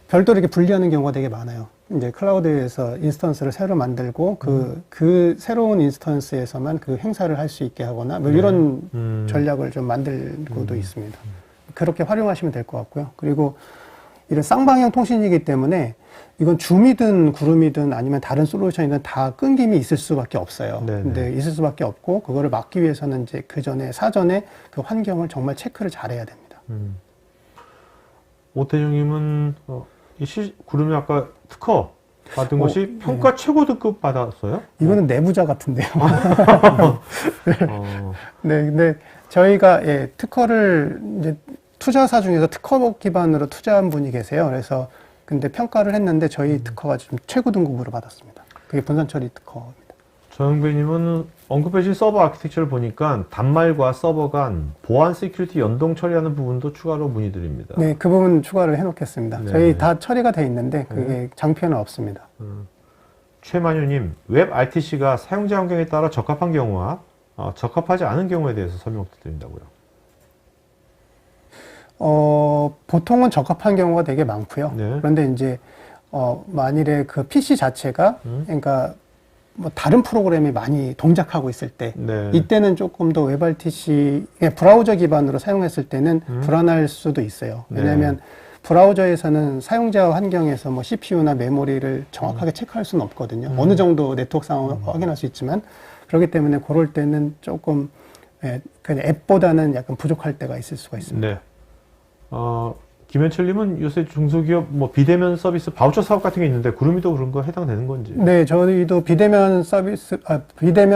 별도로 이렇게 분리하는 경우가 되게 많아요. 이제 클라우드에서 인스턴스를 새로 만들고 그 새로운 인스턴스에서만 그 행사를 할 수 있게 하거나 뭐 이런 전략을 좀 만들고도 있습니다. 그렇게 활용하시면 될 것 같고요. 그리고 이런 쌍방향 통신이기 때문에 이건 줌이든 구름이든 아니면 다른 솔루션이든 다 끊김이 있을 수밖에 없어요. 네네. 근데 있을 수밖에 없고 그거를 막기 위해서는 이제 사전에 그 환경을 정말 체크를 잘해야 됩니다. 오태정님은 구름이 아까 특허 받은 것이 평가 최고 등급 받았어요? 이거는 내부자 같은데요. 네, 근데 저희가 특허를 이제 투자사 중에서 특허 기반으로 투자한 분이 계세요. 그래서 근데 평가를 했는데 저희 특허가 좀 최고 등급으로 받았습니다. 그게 분산 처리 특허입니다. 조영배님은 언급해주신 서버 아키텍처를 보니까 단말과 서버 간 보안 시큐리티 연동 처리하는 부분도 추가로 문의드립니다. 네, 그 부분 추가를 해놓겠습니다. 네. 저희 다 처리가 돼 있는데 그게 장표는 없습니다. 최만유님, 웹 RTC가 사용자 환경에 따라 적합한 경우와 적합하지 않은 경우에 대해서 설명 부탁드린다고요. 보통은 적합한 경우가 되게 많고요. 네. 그런데 이제 만일에 그 PC 자체가 그러니까 뭐 다른 프로그램이 많이 동작하고 있을 때 이때는 조금 더 웹RTC 브라우저 기반으로 사용했을 때는 불안할 수도 있어요. 왜냐하면 브라우저에서는 사용자 환경에서 뭐 CPU나 메모리를 정확하게 체크할 수는 없거든요. 어느 정도 네트워크 상황을 확인할 수 있지만 그렇기 때문에 그럴 때는 조금 그냥 앱보다는 약간 부족할 때가 있을 수가 있습니다. 네. 김현철님은 요새 중소기업 뭐 비대면 서비스 바우처 사업 같은 게 있는데 구름이도 그런 거 해당되는 건지? 네, 저희도 비대면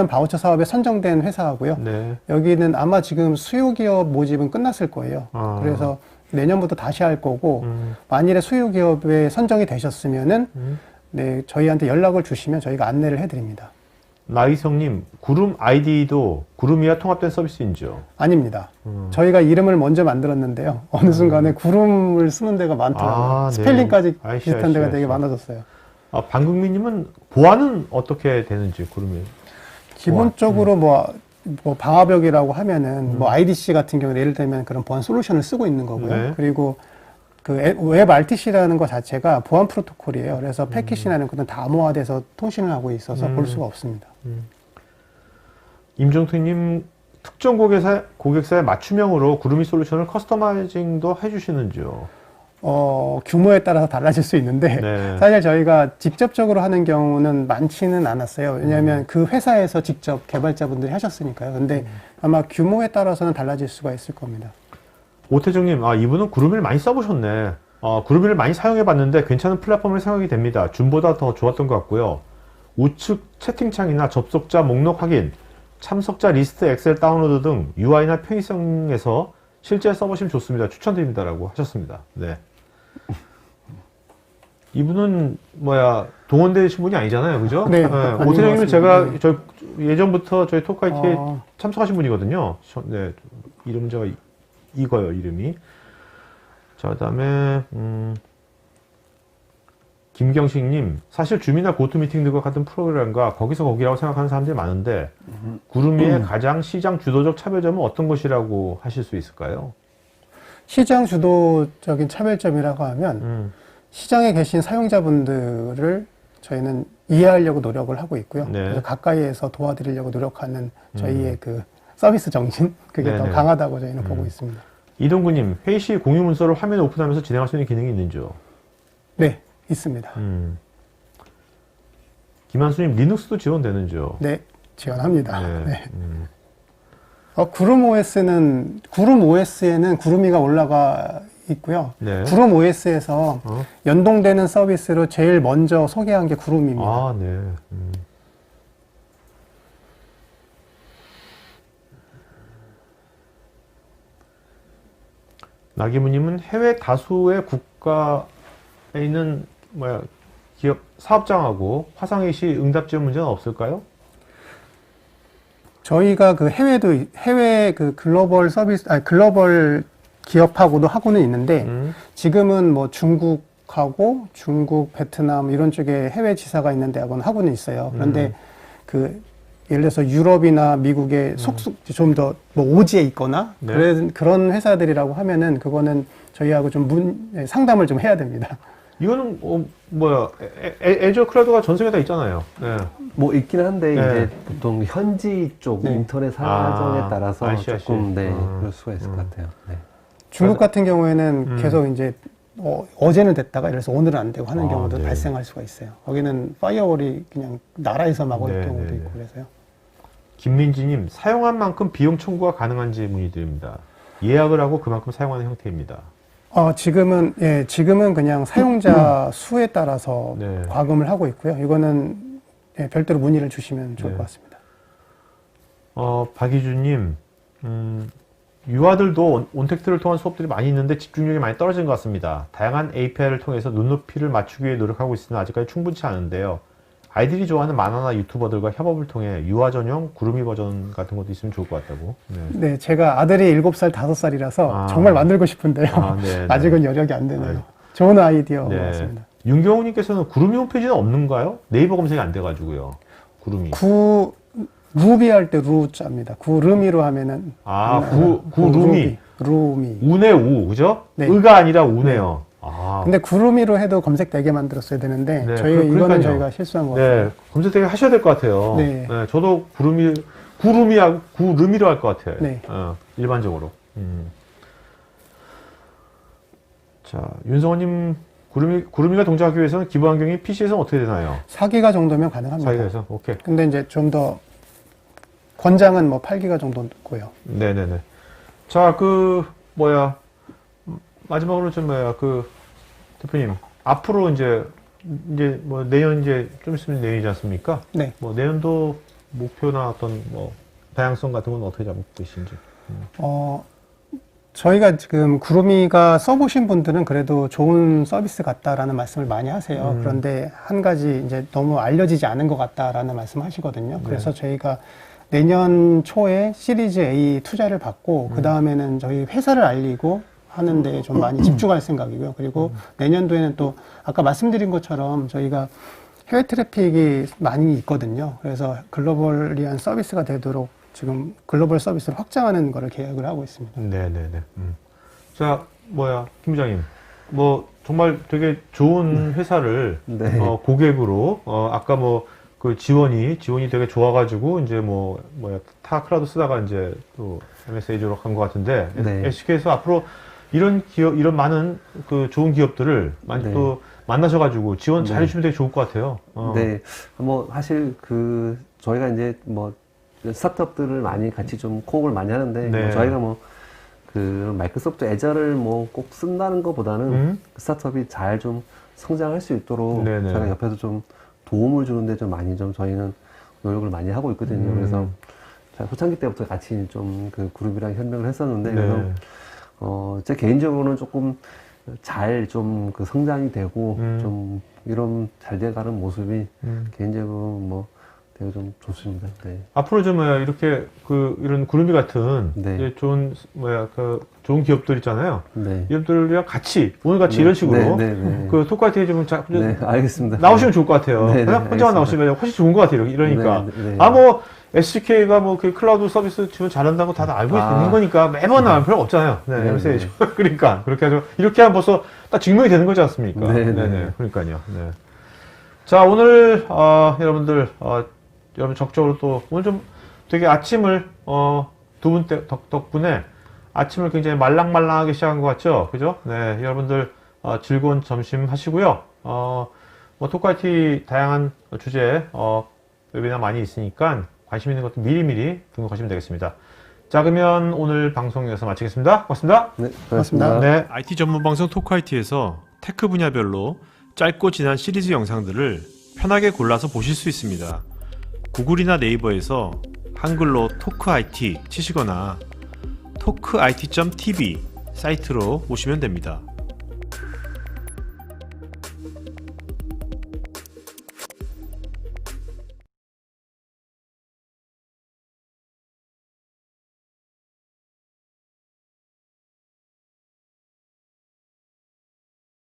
바우처 사업에 선정된 회사하고요. 네. 여기는 아마 지금 수요기업 모집은 끝났을 거예요. 그래서 내년부터 다시 할 거고 만일에 수요기업에 선정이 되셨으면은 네, 저희한테 연락을 주시면 저희가 안내를 해드립니다. 나희성님, 구름 ID도 구름이와 통합된 서비스인지요? 아닙니다. 저희가 이름을 먼저 만들었는데요. 어느 순간에 구름을 쓰는 데가 많더라고요. 스펠링까지 비슷한 데가 되게 많아졌어요. 방금민님은 보안은 어떻게 되는지 구름이? 기본적으로 뭐 방화벽이라고 하면은 뭐 IDC 같은 경우는 예를 들면 그런 보안 솔루션을 쓰고 있는 거고요. 네. 그리고 그 웹 RTC라는 것 자체가 보안 프로토콜이에요. 그래서 패킷이나 이런 것은 다 암호화돼서 통신을 하고 있어서 볼 수가 없습니다. 임종태님, 특정 고객사의 맞춤형으로 구름이 솔루션을 커스터마이징도 해주시는지요? 규모에 따라서 달라질 수 있는데 네. 사실 저희가 직접적으로 하는 경우는 많지는 않았어요. 왜냐하면 그 회사에서 직접 개발자분들이 하셨으니까요. 근데 아마 규모에 따라서는 달라질 수가 있을 겁니다. 오태정님, 이분은 구름이를 많이 써보셨네. 구름이를 많이 사용해봤는데 괜찮은 플랫폼을 생각이 됩니다. 줌보다 더 좋았던 것 같고요. 우측 채팅창이나 접속자 목록 확인, 참석자 리스트 엑셀 다운로드 등 UI나 편의성에서 실제 써보시면 좋습니다. 추천드립니다라고 하셨습니다. 네. 이분은 동원되신 분이 아니잖아요, 그죠? 네. 오태정님은 제가 예전부터 저희 토크아이티에 참석하신 분이거든요. 네, 이름 제가 이거요, 이름이. 자, 그다음에 김경식님, 사실 줌이나 고토미팅 등과 같은 프로그램과 거기서 거기라고 생각하는 사람들이 많은데 구름이의 가장 시장 주도적 차별점은 어떤 것이라고 하실 수 있을까요? 시장 주도적인 차별점이라고 하면 시장에 계신 사용자분들을 저희는 이해하려고 노력을 하고 있고요. 네. 그래서 가까이에서 도와드리려고 노력하는 저희의 그 서비스 정신, 그게 더 강하다고 저희는 보고 있습니다. 이동구님, 회의 시 공유 문서를 화면에 오픈하면서 진행할 수 있는 기능이 있는지요? 네, 있습니다. 김한수님, 리눅스도 지원되는지요? 네, 지원합니다. 네. 네. 구름 OS에는 구름이가 올라가 있고요. 네. 구름 OS에서 연동되는 서비스로 제일 먼저 소개한 게 구름입니다. 아, 네. 나기무님은 해외 다수의 국가에 있는 기업 사업장하고 화상회의 시 응답 지원 문제는 없을까요? 저희가 그 해외 그 글로벌 글로벌 기업하고도 하고는 있는데 지금은 뭐 중국, 베트남 이런 쪽에 해외 지사가 있는 데하고는 하고는 있어요. 그런데 그 예를 들어서 유럽이나 미국의 좀 더 뭐 오지에 있거나 네. 그런 회사들이라고 하면은 그거는 저희하고 좀 상담을 좀 해야 됩니다. 이거는 애저 클라우드가 전 세계 다 있잖아요. 네. 뭐 있긴 한데 네. 이제 보통 현지 쪽 네. 인터넷 사정에 따라서 알씨. 조금 그럴 수가 있을 것 같아요. 네. 중국 같은 경우에는 계속 이제 어제는 됐다가 이래서 오늘은 안 되고 하는 경우도 네. 발생할 수가 있어요. 거기는 파이어월이 그냥 나라에서 막 어릴 경우도 있고 그래서요. 김민지님, 사용한 만큼 비용 청구가 가능한지 문의드립니다. 예약을 하고 그만큼 사용하는 형태입니다. 지금은 그냥 사용자 수에 따라서 네. 과금을 하고 있고요. 이거는 별도로 문의를 주시면 좋을 네. 것 같습니다. 박희주님, 유아들도 온택트를 통한 수업들이 많이 있는데 집중력이 많이 떨어진 것 같습니다. 다양한 API를 통해서 눈높이를 맞추기 위해 노력하고 있으나 아직까지 충분치 않은데요. 아이들이 좋아하는 만화나 유튜버들과 협업을 통해 유아 전용 구름이 버전 같은 것도 있으면 좋을 것 같다고. 네, 제가 아들이 7살, 5살이라서 정말 만들고 싶은데요. 네, 아직은 여력이 안 되네요. 좋은 아이디어 같습니다. 윤경호님께서는 구름이 홈페이지는 없는가요? 네이버 검색이 안 돼가지고요. 구름이. 루비 할 때 루자입니다. 구름이로 하면은 구름이. 루미. 운의 우, 그죠? 네. 의가 아니라 우네요. 근데 구름이로 해도 검색되게 만들었어야 되는데 네, 이거는 저희가 실수한 것 같아요. 네, 검색되게 하셔야 될 것 같아요. 네. 저도 구름이하고 구름이로 할 것 같아요. 네. 일반적으로. 자, 윤성호님, 구름이가 동작하기 위해서는 기본 환경이 PC에서는 어떻게 되나요? 4기가 정도면 가능합니다. 4기가에서? 오케이. 근데 이제 좀 더 권장은 8기가 정도고요. 네네네. 자, 마지막으로 대표님, 앞으로 이제 내년 좀 있으면 내년이지 않습니까? 네. 내년도 목표나 어떤 다양성 같은 건 어떻게 잡고 계신지. 저희가 지금 구름이가 써보신 분들은 그래도 좋은 서비스 같다라는 말씀을 많이 하세요. 그런데 한 가지 이제 너무 알려지지 않은 것 같다라는 말씀 하시거든요. 그래서 저희가 내년 초에 시리즈 A 투자를 받고 그 다음에는 저희 회사를 알리고 하는데 좀 많이 집중할 생각이고요. 그리고 내년도에는 또 아까 말씀드린 것처럼 저희가 해외 트래픽이 많이 있거든요. 그래서 글로벌리한 서비스가 되도록 지금 글로벌 서비스를 확장하는 거를 계획을 하고 있습니다. 네네네. 자, 김 부장님. 정말 되게 좋은 회사를 네. 고객으로 아까 그 지원이 되게 좋아가지고 이제 타 클라우드 쓰다가 이제 또 MS Azure로 간 것 같은데 네. SK에서 앞으로 이런 많은 그 좋은 기업들을 많이 또 만나셔가지고 지원 잘 해주시면 되게 좋을 것 같아요. 네. 사실 저희가 이제 스타트업들을 많이 같이 좀 코업을 많이 하는데 저희가 마이크로소프트 애저를 꼭 쓴다는 것보다는 스타트업이 잘 좀 성장할 수 있도록 저희가 옆에서 좀 도움을 주는데 좀 많이 저희는 노력을 많이 하고 있거든요. 그래서 초창기 때부터 같이 좀 그룹이랑 협력을 했었는데 그래서 제 개인적으로는 조금 잘 좀 그 성장이 되고 좀 이런 잘 돼가는 모습이 개인적으로 뭐 되게 좀 좋습니다. 네. 앞으로 좀 이렇게 이런 구름이 같은 네. 이제 좋은 좋은 기업들 있잖아요. 네. 기업들이랑 같이 오늘 같이 네. 이런 식으로 네, 네, 네. 그 토크아이티에 좀 네, 알겠습니다. 나오시면 좋을 것 같아요. 네, 네, 그냥 혼자만 나오시면 훨씬 좋은 것 같아요. 이러니까. 네, 네. 뭐 SK가 그 클라우드 서비스 지원 잘한다고 다들 알고 있는 거니까 매번 나올 필요 없잖아요. 네, 네, 그래서 네. 그러니까 그렇게 하죠. 이렇게 하면 벌써 딱 증명이 되는 거지 않습니까? 네, 네, 네. 그러니까요. 네. 자, 오늘 여러분들 여러분 적극적으로 또 오늘 좀 되게 아침을 두 분 덕분에 아침을 굉장히 말랑말랑하게 시작한 것 같죠? 그죠? 네, 여러분들 즐거운 점심 하시고요. 뭐 토크아이티 다양한 주제 웨비나 많이 있으니까 관심 있는 것도 미리미리 등록하시면 되겠습니다. 자, 그러면 오늘 방송 여기서 마치겠습니다. 고맙습니다. 네, 고맙습니다. 네, IT 전문 방송 토크아이티에서 테크 분야별로 짧고 진한 시리즈 영상들을 편하게 골라서 보실 수 있습니다. 구글이나 네이버에서 한글로 토크IT 치시거나 토크IT.tv 사이트로 오시면 됩니다.